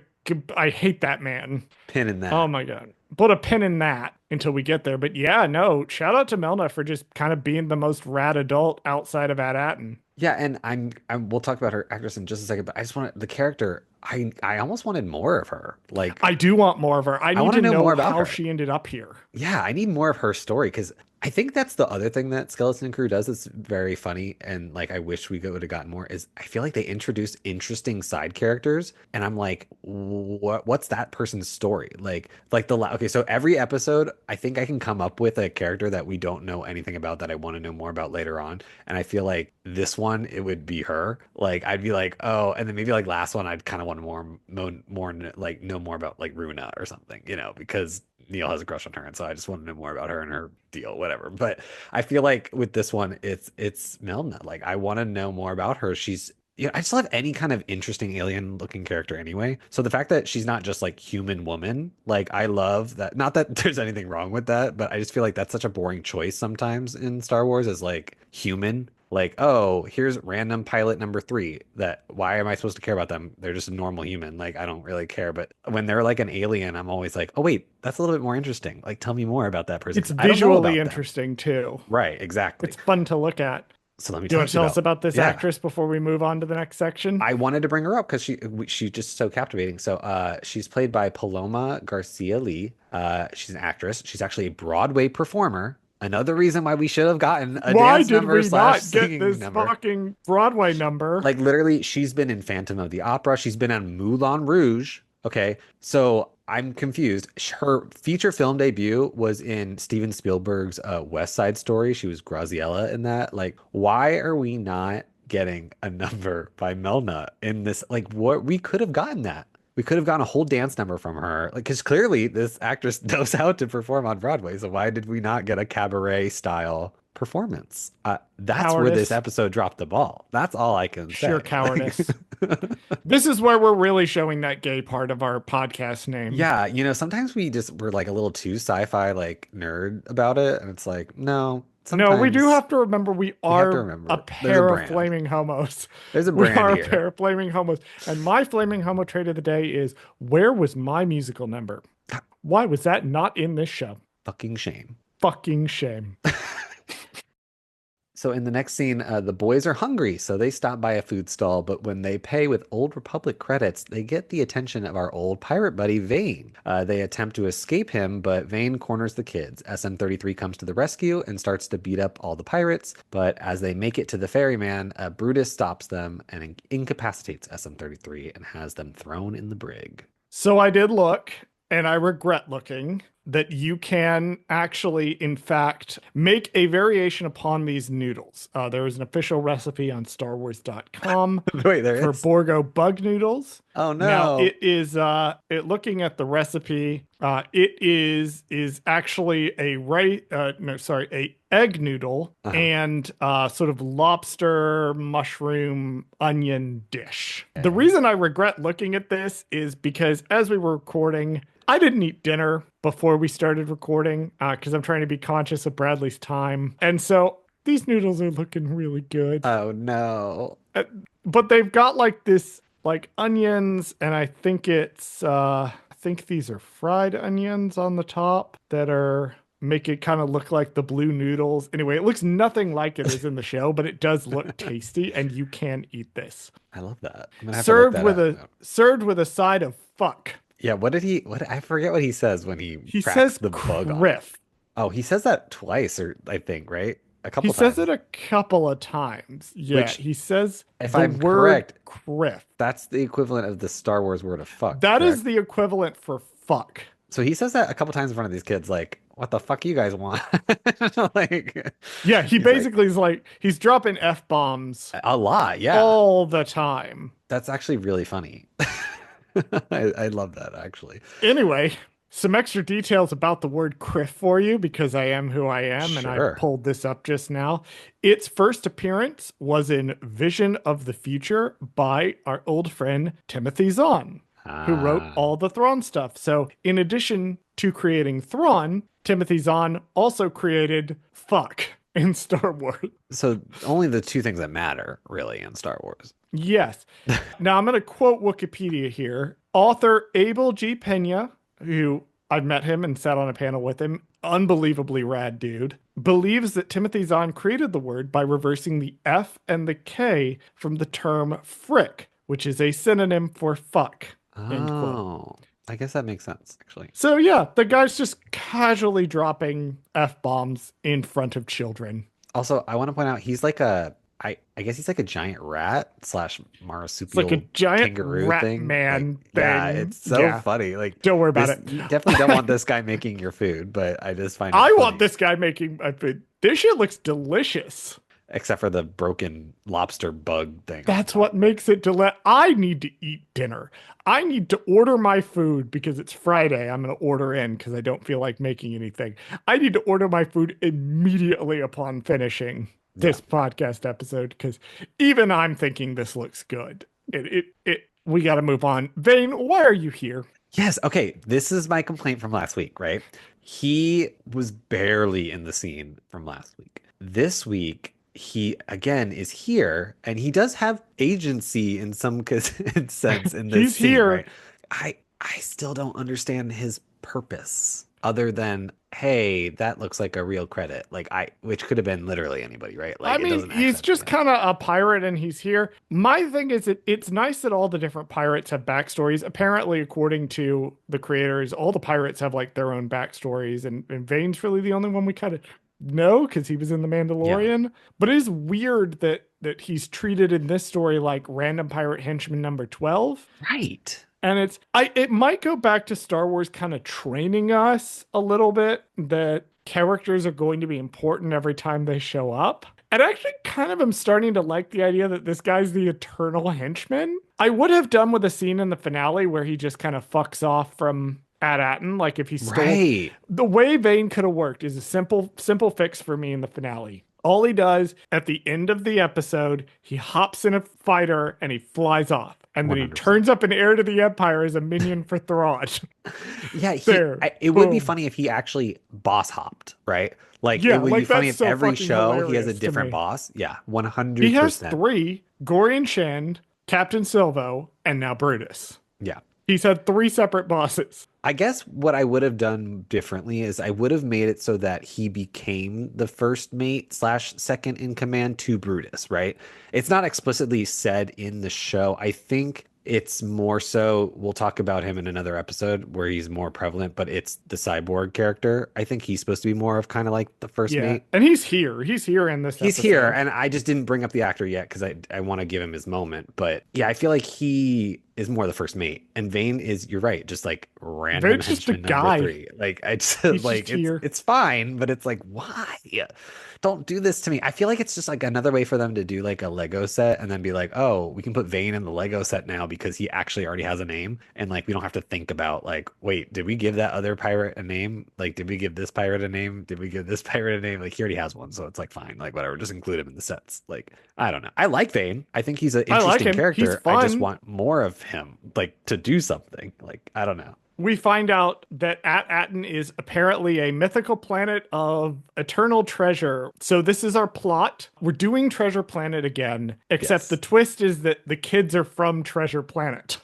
I hate that man. Pin in Oh that. my God. Put a pin in that until we get there. But yeah, no, shout out to Melna for just kind of being the most rad adult outside of At-Atten. Yeah, and we'll talk about her actress in just a second, but I just want the character. I almost wanted more of her. Like I do want more of her. I I need want to to know more know about how her. she ended up here. Yeah, I need more of her story because I think that's the other thing that Skeleton Crew does that's very funny and like I wish we would have gotten more is I feel like they introduce interesting side characters and I'm like, what's that person's story? Okay, so every episode I think I can come up with a character that we don't know anything about that I want to know more about later on. And I feel like this one it would be her. Like I'd be like, oh, and then maybe like last one I'd kind of want to more like know more about like Runa or something, because Neil has a crush on her, and so I just want to know more about her and her deal, whatever. But I feel like with this one, it's Melna. Like I want to know more about her. I just love any kind of interesting alien looking character anyway. So the fact that she's not just like human woman, like I love that. Not that there's anything wrong with that, but I just feel like that's such a boring choice sometimes in Star Wars as like human. Like, oh, here's random pilot number three. That why am I supposed to care about them? They're just a normal human. Like, I don't really care. But when they're like an alien, I'm always like, oh, wait, that's a little bit more interesting. Like, tell me more about that person It's 'cause I don't know visually about them. interesting too. Right, exactly. It's fun to look at. So let me Do you tell want to you tell us about this yeah. actress before we move on to the next section? I wanted to bring her up because she's just so captivating. So she's played by Paloma Garcia Lee. She's an actress. She's actually a Broadway performer. Another reason why we should have gotten a Why dance did number we slash not get singing this number. fucking Broadway number? Like literally, she's been in Phantom of the Opera. She's been on Moulin Rouge. Okay, so I'm confused. Her feature film debut was in Steven Spielberg's West Side Story. She was Graziella in that. Like, why are we not getting a number by Melna in this? Like, what we could have gotten that. We could have gotten a whole dance number from her. Like, because clearly this actress knows how to perform on Broadway. So why did we not get a cabaret style performance? That's where this Cowardice. episode dropped the ball. That's all I can Sheer say. Like, cowardice. This is where we're really showing that gay part of our podcast name. yeah, sometimes we're like a little too sci-fi like nerd about it, and it's like, no, No, we do sometimes have to remember we we have to are a remember there's a pair of brand. flaming homos. There's a We brand are a here. pair of flaming homos. And my flaming homo trait of the day is where was my musical number? Why was that not in this show? Fucking shame. Fucking shame. So in the next scene, the boys are hungry, so they stop by a food stall. But when they pay with Old Republic credits, they get the attention of our old pirate buddy Vane. They attempt to escape him, but Vane corners the kids. SM-33 comes to the rescue and starts to beat up all the pirates. But as they make it to the ferryman, Brutus stops them and incapacitates SM-33 and has them thrown in the brig. So I did look, and I regret looking, that you can actually, in fact, make a variation upon these noodles. There is an official recipe on StarWars.com Wait, there for is? Borgo bug noodles. Oh Now no. it is looking at the recipe, it is actually a egg noodle Uh-huh. and sort of lobster mushroom onion dish. The Okay. reason I regret looking at this is because as we were recording, I didn't eat dinner before we started recording because I'm trying to be conscious of Bradley's time. And so these noodles are looking really good. Oh no. Uh, but they've got like this like onions, and I think these are fried onions on the top that are make it kind of look like the blue noodles. Anyway, it looks nothing like it is in the show, but it does look tasty, and you can eat this. I love that. I'm gonna have to look that up. Served with a side of fuck. Yeah, what I forget what he says when he He cracks says the bug on it. criff. Oh, he says that twice or I think, right? A He couple says it times. a couple of times. Yeah, Which, he says if the I'm word correct, criff. that's the equivalent of the Star Wars word of fuck, That is correct? the equivalent for fuck. So he says that a couple times in front of these kids, like, what the fuck you guys want? Like Yeah, he he's like, basically is like he's dropping F bombs a lot, yeah. all the time. That's actually really funny. I love that actually. Anyway, some extra details about the word criff for you because I am who I am and I Sure. pulled this up just now. Its first appearance was in Vision of the Future by our old friend Timothy Zahn, who wrote Ah. all the Thrawn stuff. So, in addition to creating Thrawn, Timothy Zahn also created fuck in Star Wars. So only the two things that matter really in Star Wars. Yes. Now I'm going to quote Wikipedia here. Author Abel G. Pena, who I've met him and sat on a panel with him, unbelievably rad dude, believes that Timothy Zahn created the word by reversing the F and the K from the term frick, which is a synonym for fuck. End quote. Oh, I guess that makes sense actually. So yeah, the guy's just casually dropping F bombs in front of children. Also, I want to point out he's like I guess he's like a giant rat slash It's like a marsupial giant kangaroo rat thing. Like, man yeah, thing. it's so Yeah, funny. Like don't worry about this, it. you definitely don't want this guy making your food, but I just find it I want funny. this guy making my food. This shit looks delicious. Except for the broken lobster bug thing on That's top. what makes it I need to eat dinner. I need to order my food because it's Friday. I'm going to order in because I don't feel like making anything. I need to order my food immediately upon finishing Yeah. this podcast episode because even I'm thinking this looks good. We got to move on. Vane, why are you here? Yes. Okay. This is my complaint from last week, right? He was barely in the scene from last week. This week, he again is here and he does have agency in some sense in this He's scene, here. right? I still don't understand his purpose other than, hey, that looks like a real credit. Like which could have been literally anybody, right? Like I it mean, doesn't he's actually have to just be him. kind of a pirate and he's here. My thing is that it's nice that all the different pirates have backstories. Apparently, according to the creators, all the pirates have like their own backstories, and Vane's really the only one we kind of know because he was in The Yeah. Mandalorian. But it is weird that he's treated in this story like random pirate henchman number 12. Right. And it might go back to Star Wars kind of training us a little bit that characters are going to be important every time they show up. And I actually kind of am starting to like the idea that this guy's the eternal henchman. I would have done with a scene in the finale where he just kind of fucks off from At-Atten. Like if he stole Right. the way Vane could have worked is a simple fix for me in the finale. All he does at the end of the episode, he hops in a fighter and he flies off. And then he 100%. turns up an heir to the Empire as a minion for Thrawn. Yeah, There. it would be Boom. funny if he actually boss hopped, right? Like Yeah, it would like be funny that's if so every fucking show he has a hilarious to different me. boss. Yeah, He has 100%. 3, Gorian Shand, Captain Silvo, and now Brutus. Yeah. He's had 3 separate bosses. I guess what I would have done differently is I would have made it so that he became the first mate slash second in command to Brutus, right? It's not explicitly said in the show. I think it's more so, we'll talk about him in another episode where he's more prevalent, but it's the cyborg character. I think he's supposed to be more of kind of like the first Yeah. mate. And he's here. He's here in this He's episode. here, and I just didn't bring up the actor yet because I want to give him his moment. But yeah, I feel like he is more the first mate, and Vane is, you're right, just like random Vane's just a henchman guy. number 3. Like I just He's like just here. it's fine, but it's like, why? Don't do this to me. I feel like it's just like another way for them to do like a Lego set and then be like, oh, we can put Vane in the Lego set now because he actually already has a name, and like we don't have to think about like, wait, did we give that other pirate a name? Like, did we give this pirate a name? Did we give this pirate a name? Like he already has one, so it's like fine, like whatever, just include him in the sets. Like I don't know. I like Vane. I think he's an I like interesting him. He's character. I just fun. want more of him, like to do something. Like I don't know. we find out that At-Aten is apparently a mythical planet of eternal treasure. So this is our plot. We're doing Treasure Planet again, except the Yes. twist is that the kids are from Treasure Planet,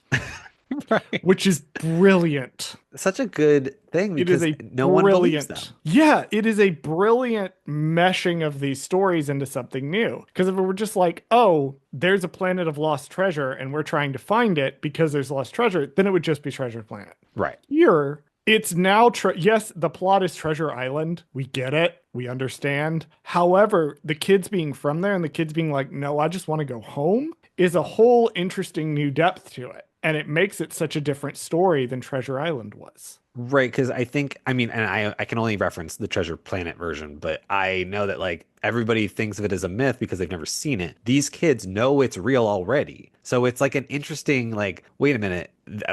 Right. which is brilliant. Such a good thing It is because a no one believes brilliant, them. yeah, it is a brilliant meshing of these stories into something new. Because if it were just like, oh, there's a planet of lost treasure and we're trying to find it because there's lost treasure, then it would just be Treasure Planet. Right. Here, it's now, yes, the plot is Treasure Island. We get it. We understand. However, the kids being from there and the kids being like, no, I just want to go home is a whole interesting new depth to it. And it makes it such a different story than Treasure Island was. Right, because I think, I mean, and I can only reference the Treasure Planet version, but I know that like everybody thinks of it as a myth because they've never seen it. These kids know it's real already. So it's like an interesting, like, wait a minute,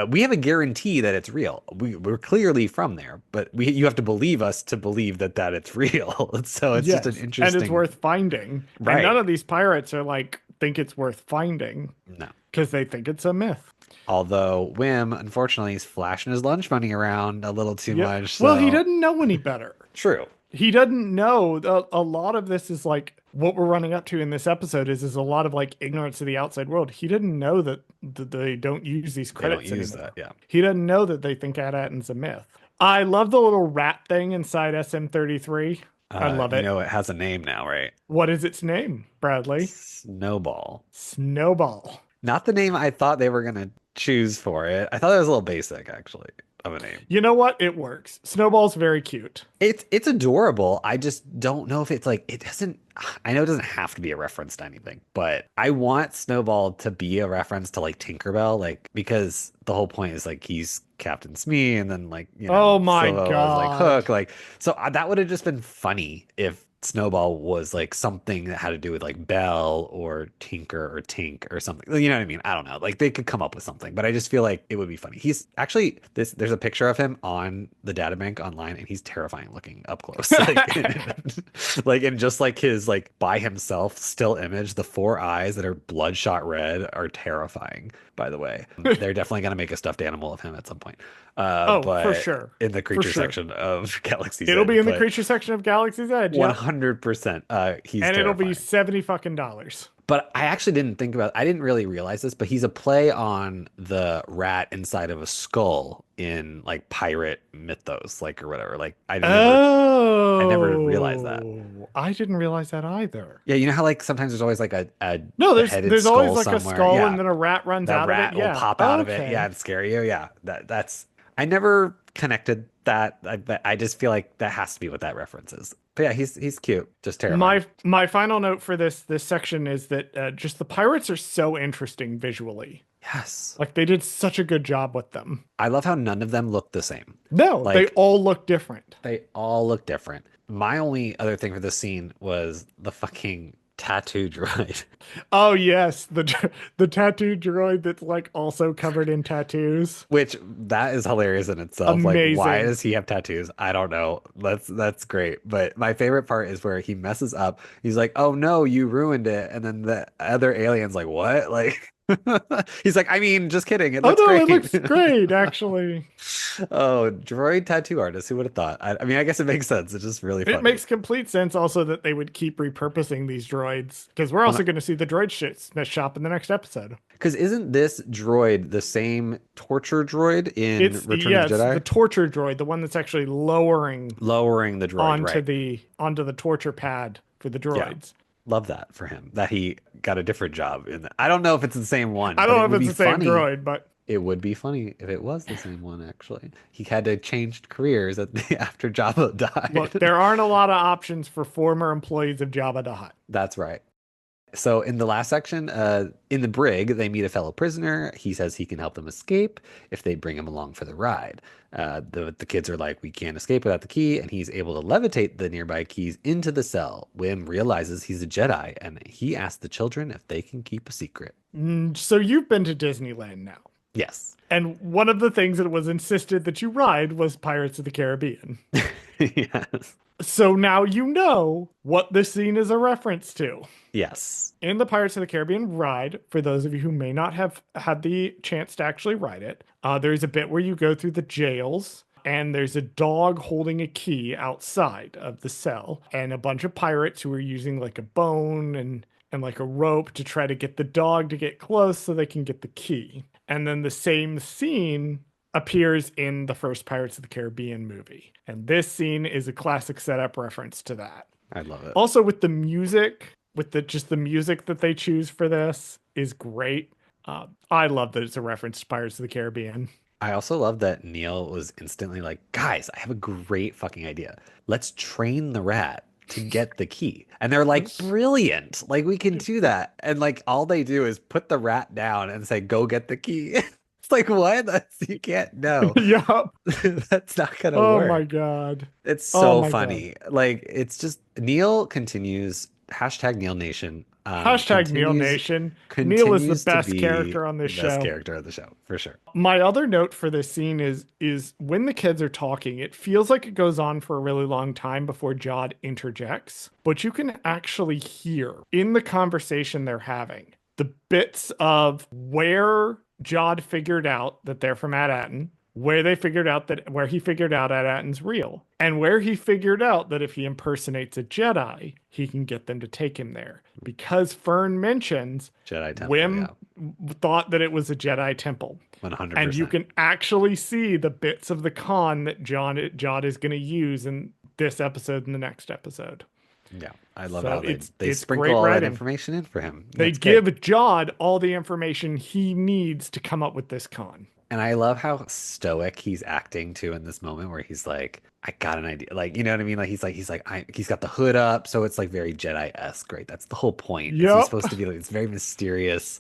we have a guarantee that it's real. We're clearly from there, but you have to believe us to believe that it's real. So it's just an Yes, and it's interesting, worth finding. And none right? of these pirates are like, think it's worth finding No. because they think it's a myth. Although Wim, unfortunately, is flashing his lunch money around a little too Yep. much. Well, he So didn't know any better. true. He doesn't know. A lot of this is like what we're running up to in this episode is a lot of like ignorance of the outside world. He didn't know that they don't use these They don't credits use anymore. that. Yeah. He doesn't know that they think At-Aten's a myth. I love the little rat thing inside SM-33. I love You it. know, it has a name now, right? What is its name, Bradley? Snowball. Snowball. Not the name I thought they were gonna choose for it. I thought it was a little basic, actually, of a name. You know what? It works. Snowball's very cute. It's adorable. I just don't know if it's like it doesn't. I know it doesn't have to be a reference to anything, but I want Snowball to be a reference to like Tinkerbell, like because the whole point is like he's Captain Smee, and then like Oh my Silver is like God. Hook, like so that would have just been funny if Snowball was like something that had to do with like Belle or Tinker or Tink or something. You know what I mean? I don't know. Like they could come up with something, but I just feel like it would be funny. He's actually there's a picture of him on the databank online and he's terrifying looking up close. Like, like and just like his like by himself still image, the four eyes that are bloodshot red are terrifying, by the way. They're definitely gonna make a stuffed animal of him at some point. Oh, for But sure. in the For creature sure. section of Galaxy's It'll Edge, be in the but creature section of Galaxy's Edge. Yeah. 100%. He's And it'll be terrifying. 70 fucking dollars. But I actually didn't think about, I didn't really realize this, but he's a play on the rat inside of a skull in like pirate mythos, like or whatever. Like Oh. I never realized that. I didn't realize that either. Yeah, you know how like sometimes there's always like a No, beheaded there's always skull like a somewhere? skull Yeah, and then a rat runs that out rat of it. will Yeah. pop out of it. Okay. Yeah, and scare you. Yeah, that's. I never connected that. I just feel like that has to be what that reference is. But yeah, he's cute, just terrifying. My final note for this section is that just the pirates are so interesting visually. Yes, Like they did such a good job with them. I love how none of them look the same. No, they Like all look different. they all look different. My only other thing for this scene was the fucking tattoo droid. Oh yes, the tattoo droid that's like also covered in tattoos. Which that is hilarious in itself. Like, why Amazing. does he have tattoos? I don't know. That's great. But my favorite part is where he messes up. He's like, "Oh no, you ruined it," and then the other alien's like, "What?" Like, he's like, "I mean, just kidding. It Oh looks no, great." it looks great actually. Oh, droid tattoo artist. Who would have thought? I mean, I guess it makes sense. It's just really It funny. makes complete sense also that they would keep repurposing these droids because we're also going to see the droid shop in the next episode. Because isn't this droid the same torture droid in Return of It's the Jedi? the torture droid, the one that's actually lowering Lowering the droid, onto right? the torture pad for the droids. Love that for him. That he got a different job in that. I don't know if it's the same one. I but don't it know if would it's be the same funny. droid, but It would be funny if it was the same one, actually. He had to change careers after Jabba died. look, there aren't a lot of options for former employees of Jabba the Hutt. That's right. So in the last section, in the brig, they meet a fellow prisoner. He says he can help them escape if they bring him along for the ride. The kids are like, we can't escape without the key, and he's able to levitate the nearby keys into the cell. Wim realizes he's a Jedi, and he asks the children if they can keep a secret. So you've been to Disneyland now. Yes. And one of the things that was insisted that you ride was Pirates of the Caribbean. Yes. So now you know what this scene is a reference to. Yes. In the Pirates of the Caribbean ride, for those of you who may not have had the chance to actually ride it, there's a bit where you go through the jails and there's a dog holding a key outside of the cell and a bunch of pirates who are using like a bone and like a rope to try to get the dog to get close so they can get the key. And then the same scene appears in the first Pirates of the Caribbean movie. And this scene is a classic setup reference to that. I love it. Also with the music, with the music that they choose for this is great. I love that it's a reference to Pirates of the Caribbean. I also love that Neil was instantly like, guys, I have a great fucking idea. Let's train the rat to get the key. And they're like, brilliant. Like, we can do that. And like, all they do is put the rat down and say, go get the key. It's like, what? You can't, no. Yup. That's not gonna Oh work. my God. It's Oh so my funny. Like, it's just Neil continues, hashtag Neil Nation, Hashtag Neil Nation. Neil is the continues to best be character on the this best show. character of the show, for sure. My other note for this scene is when the kids are talking, it feels like it goes on for a really long time before Jod interjects, but you can actually hear in the conversation they're having the bits of where Jod figured out that they're from At-Atten, where he figured out At-Atten's real, and where he figured out that if he impersonates a Jedi, he can get them to take him there. Because Fern mentions Jedi Temple, Wim yeah. thought that it was a Jedi temple. 100%. And you can actually see the bits of the con that Jod is going to use in this episode and the next episode. Yeah, I love So how it's they it's sprinkle great all that writing. information in for him. They That's give good. Jod all the information he needs to come up with this con. And I love how stoic he's acting too in this moment where he's like, I got an idea. Like, you know what I mean? Like he's got the hood up, so it's like very Jedi-esque, right? That's the whole point. Is he's Yep. supposed to be like this very mysterious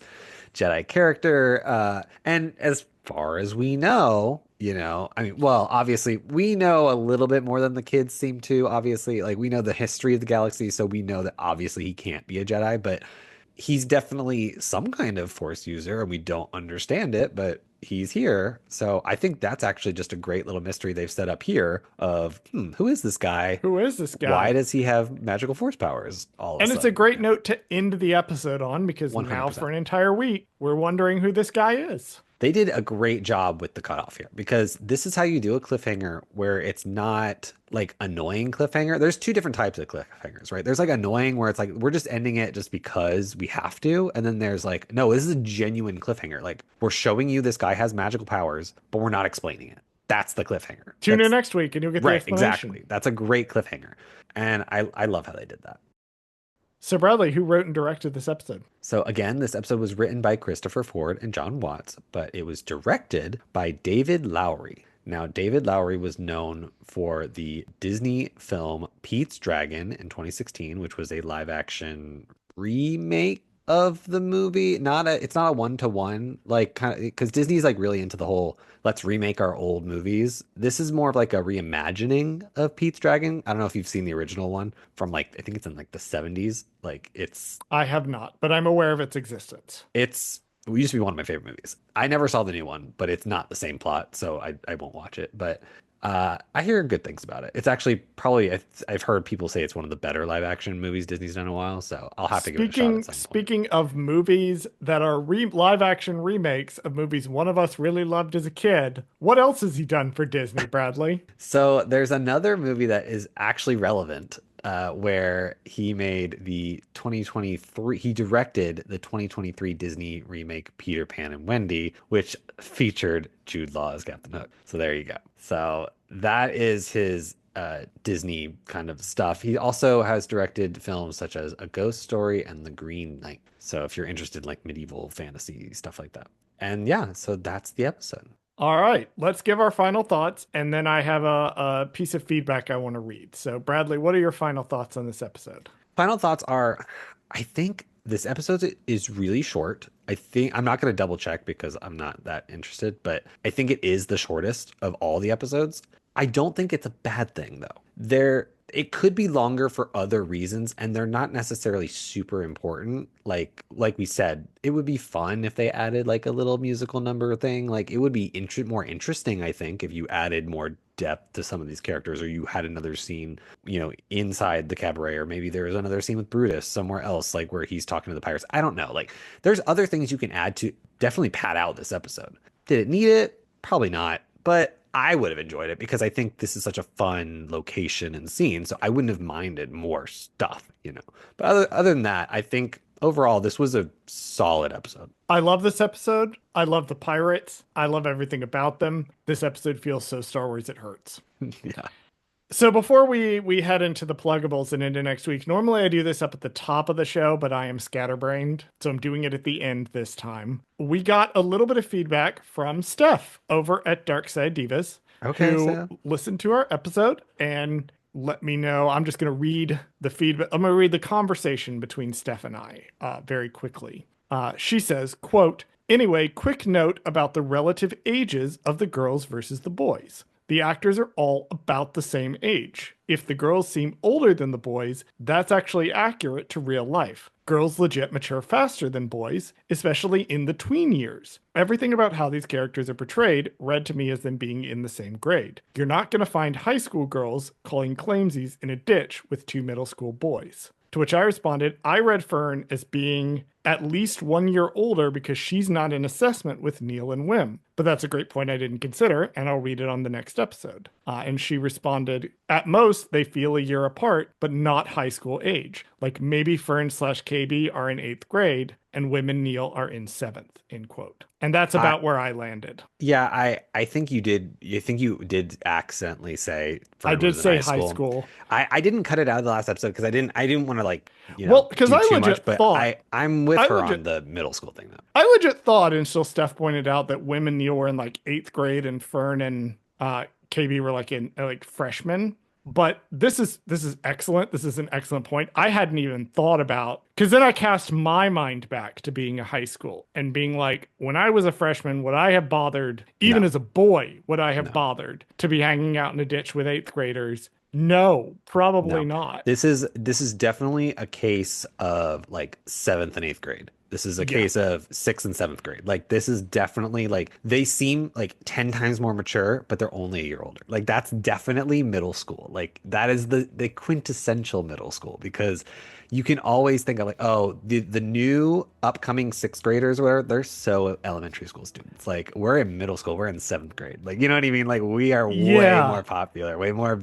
Jedi character. And as far as we know, I mean, well, obviously we know a little bit more than the kids seem to. Obviously, like we know the history of the galaxy, so we know that obviously he can't be a Jedi, but he's definitely some kind of Force user, and we don't understand it, but he's here. So I think that's actually just a great little mystery they've set up here of who is this guy? Who is this Why guy? does he have magical force powers all of a And it's a sudden? great note to end the episode on because now for 100%. an entire week, we're wondering who this guy is. They did a great job with the cutoff here because this is how you do a cliffhanger where it's not like annoying cliffhanger. There's two different types of cliffhangers, right? There's like annoying where it's like we're just ending it just because we have to. And then there's like, no, this is a genuine cliffhanger. Like we're showing you this guy has magical powers, but we're not explaining it. That's the cliffhanger. Tune in next week and you'll get the Right, explanation. exactly. That's a great cliffhanger. And I love how they did that. So Bradley, who wrote and directed this episode? So again, this episode was written by Christopher Ford and John Watts, but it was directed by David Lowery. Now, David Lowery was known for the Disney film Pete's Dragon in 2016, which was a live action remake of the movie. It's not a one-to-one, like kind of because Disney's like really into the whole let's remake our old movies. This is more of like a reimagining of Pete's Dragon. I don't know if you've seen the original one from like I think it's in like the 70s. Like I have not, but I'm aware of its existence. it used to be one of my favorite movies. I never saw the new one, but it's not the same plot, so I won't watch it. But I hear good things about it. It's actually probably I've heard people say it's one of the better live action movies Disney's done in a while, so I'll have to give it a shot at some point. Speaking of movies that are live action remakes of movies one of us really loved as a kid, what else has he done for Disney, Bradley? So there's another movie that is actually relevant, where he made the 2023, he directed the 2023 Disney remake Peter Pan and Wendy, which featured Jude Law as Captain Hook. So there you go. So that is his Disney kind of stuff. He also has directed films such as A Ghost Story and The Green Knight. So if you're interested in like medieval fantasy, stuff like that. And yeah, so that's the episode. All right, let's give our final thoughts, and then I have a piece of feedback I want to read. So, Bradley, what are your final thoughts on this episode? Final thoughts are, I think this episode is really short. I think I'm not going to double check because I'm not that interested, but I think it is the shortest of all the episodes. I don't think it's a bad thing though. it could be longer for other reasons, and they're not necessarily super important. Like we said, it would be fun if they added like a little musical number thing. Like it would be more interesting, I think, if you added more depth to some of these characters, or you had another scene, inside the cabaret, or maybe there was another scene with Brutus somewhere else, like where he's talking to the pirates. I don't know. Like there's other things you can add to definitely pad out this episode. Did it need it? Probably not. But I would have enjoyed it because I think this is such a fun location and scene. So I wouldn't have minded more stuff. But other than that, I think overall this was a solid episode. I love this episode. I love the pirates. I love everything about them. This episode feels so Star Wars it hurts. Yeah. So before we head into the pluggables and into next week, normally I do this up at the top of the show, but I am scatterbrained, so I'm doing it at the end this time. We got a little bit of feedback from Steph over at Dark Side Divas, who listened to our episode and let me know. I'm just going to read the feedback. I'm going to read the conversation between Steph and I very quickly. She says, quote, "Anyway, quick note about the relative ages of the girls versus the boys. The actors are all about the same age. If the girls seem older than the boys, that's actually accurate to real life. Girls legit mature faster than boys, especially in the tween years. Everything about how these characters are portrayed read to me as them being in the same grade. You're not going to find high school girls calling claimsies in a ditch with 2 middle school boys." To which I responded, I read Fern as being at least 1 year older because she's not in assessment with Neil and Wim. But that's a great point I didn't consider, and I'll read it on the next episode. And she responded, at most, they feel a year apart, but not high school age. Like maybe Fern/KB are in 8th grade, and Wim and Neil are in 7th, end quote. And that's about where I landed. Yeah, I think you did. You think you did accidentally say Fern I did was in say high school. I didnn't cut it out of the last episode because I didn't want to because do I too legit much, but thought I'm with her on the middle school thing though. I legit thought until Steph pointed out that Wim and Neil were in like 8th grade and Fern and KB were like in like freshmen. But this is excellent. This is an excellent point. I hadn't even thought about, because then I cast my mind back to being a high school and being like, when I was a freshman, would I have bothered, even as a boy, would I have bothered to be hanging out in a ditch with 8th graders? No, probably not. This is definitely a case of like 7th and 8th grade. This is a case of 6th and 7th grade. Like this is definitely like they seem like 10 times more mature, but they're only a year older. Like that's definitely middle school. Like that is the quintessential middle school, because you can always think of like, oh, the new upcoming 6th graders, where they're so elementary school students. Like we're in middle school, we're in 7th grade. Like, you know what I mean? Like we are way more popular, way more,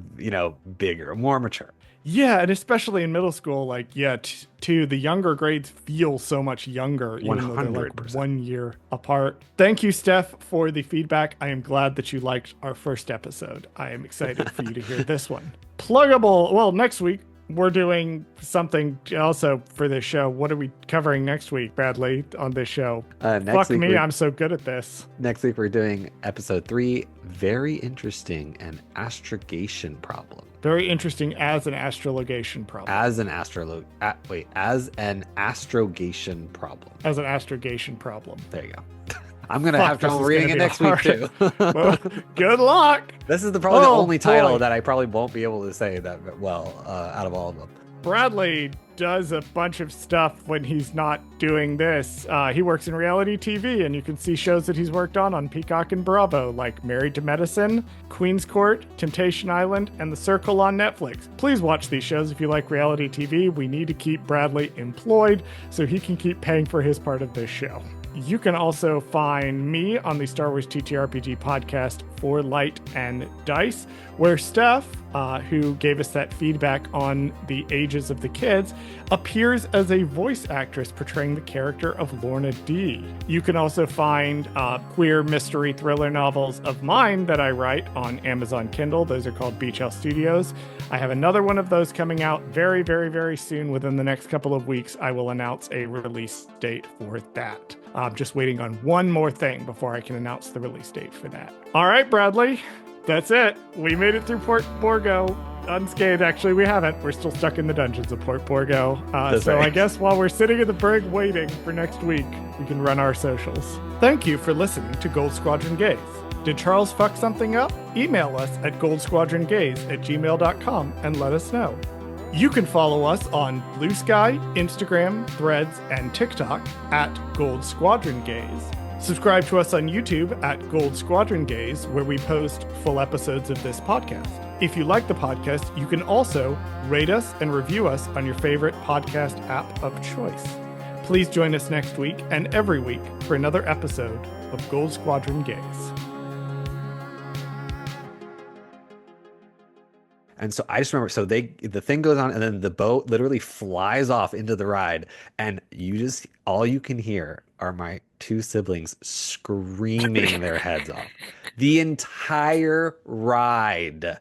bigger, more mature. Yeah, and especially in middle school, like, to the younger grades feel so much younger, even though they're like 1 year apart. Thank you, Steph, for the feedback. I am glad that you liked our first episode. I am excited for you to hear this one. Pluggable. Well, next week, we're doing something also for this show. What are we covering next week, Bradley, on this show? Fuck me, I'm so good at this. Next week, we're doing episode 3, very interesting, an astrogation problem. Very interesting as an astrogation problem. As an astrogation problem. As an astrogation problem. There you go. I'm going to have trouble reading it next week, too. Well, good luck. This is probably the only title that I probably won't be able to say that well out of all of them. Bradley does a bunch of stuff when he's not doing this. He works in reality TV, and you can see shows that he's worked on Peacock and Bravo, like Married to Medicine, Queen's Court, Temptation Island, and The Circle on Netflix. Please watch these shows if you like reality TV. We need to keep Bradley employed so he can keep paying for his part of this show. You can also find me on the Star Wars TTRPG podcast For Light and Dice, where Steph, who gave us that feedback on the ages of the kids, appears as a voice actress portraying the character of Lorna D. You can also find queer mystery thriller novels of mine that I write on Amazon Kindle. Those are called Beach House Studios. I have another one of those coming out very, very, very soon. Within the next couple of weeks, I will announce a release date for that. I'm just waiting on one more thing before I can announce the release date for that. All right, Bradley, that's it. We made it through Port Borgo unscathed. Actually, we haven't. We're still stuck in the dungeons of Port Borgo. So I guess while we're sitting in the Brigg waiting for next week, we can run our socials. Thank you for listening to Gold Squadron Gaze. Did Charles fuck something up? Email us at goldsquadrongaze@gmail.com and let us know. You can follow us on BlueSky, Instagram, Threads, and TikTok at Gold Squadron Gaze. Subscribe to us on YouTube at Gold Squadron Gaze, where we post full episodes of this podcast. If you like the podcast, you can also rate us and review us on your favorite podcast app of choice. Please join us next week and every week for another episode of Gold Squadron Gaze. And so I just remember, so the thing goes on, and then the boat literally flies off into the ride, and all you can hear are my two siblings screaming their heads off the entire ride.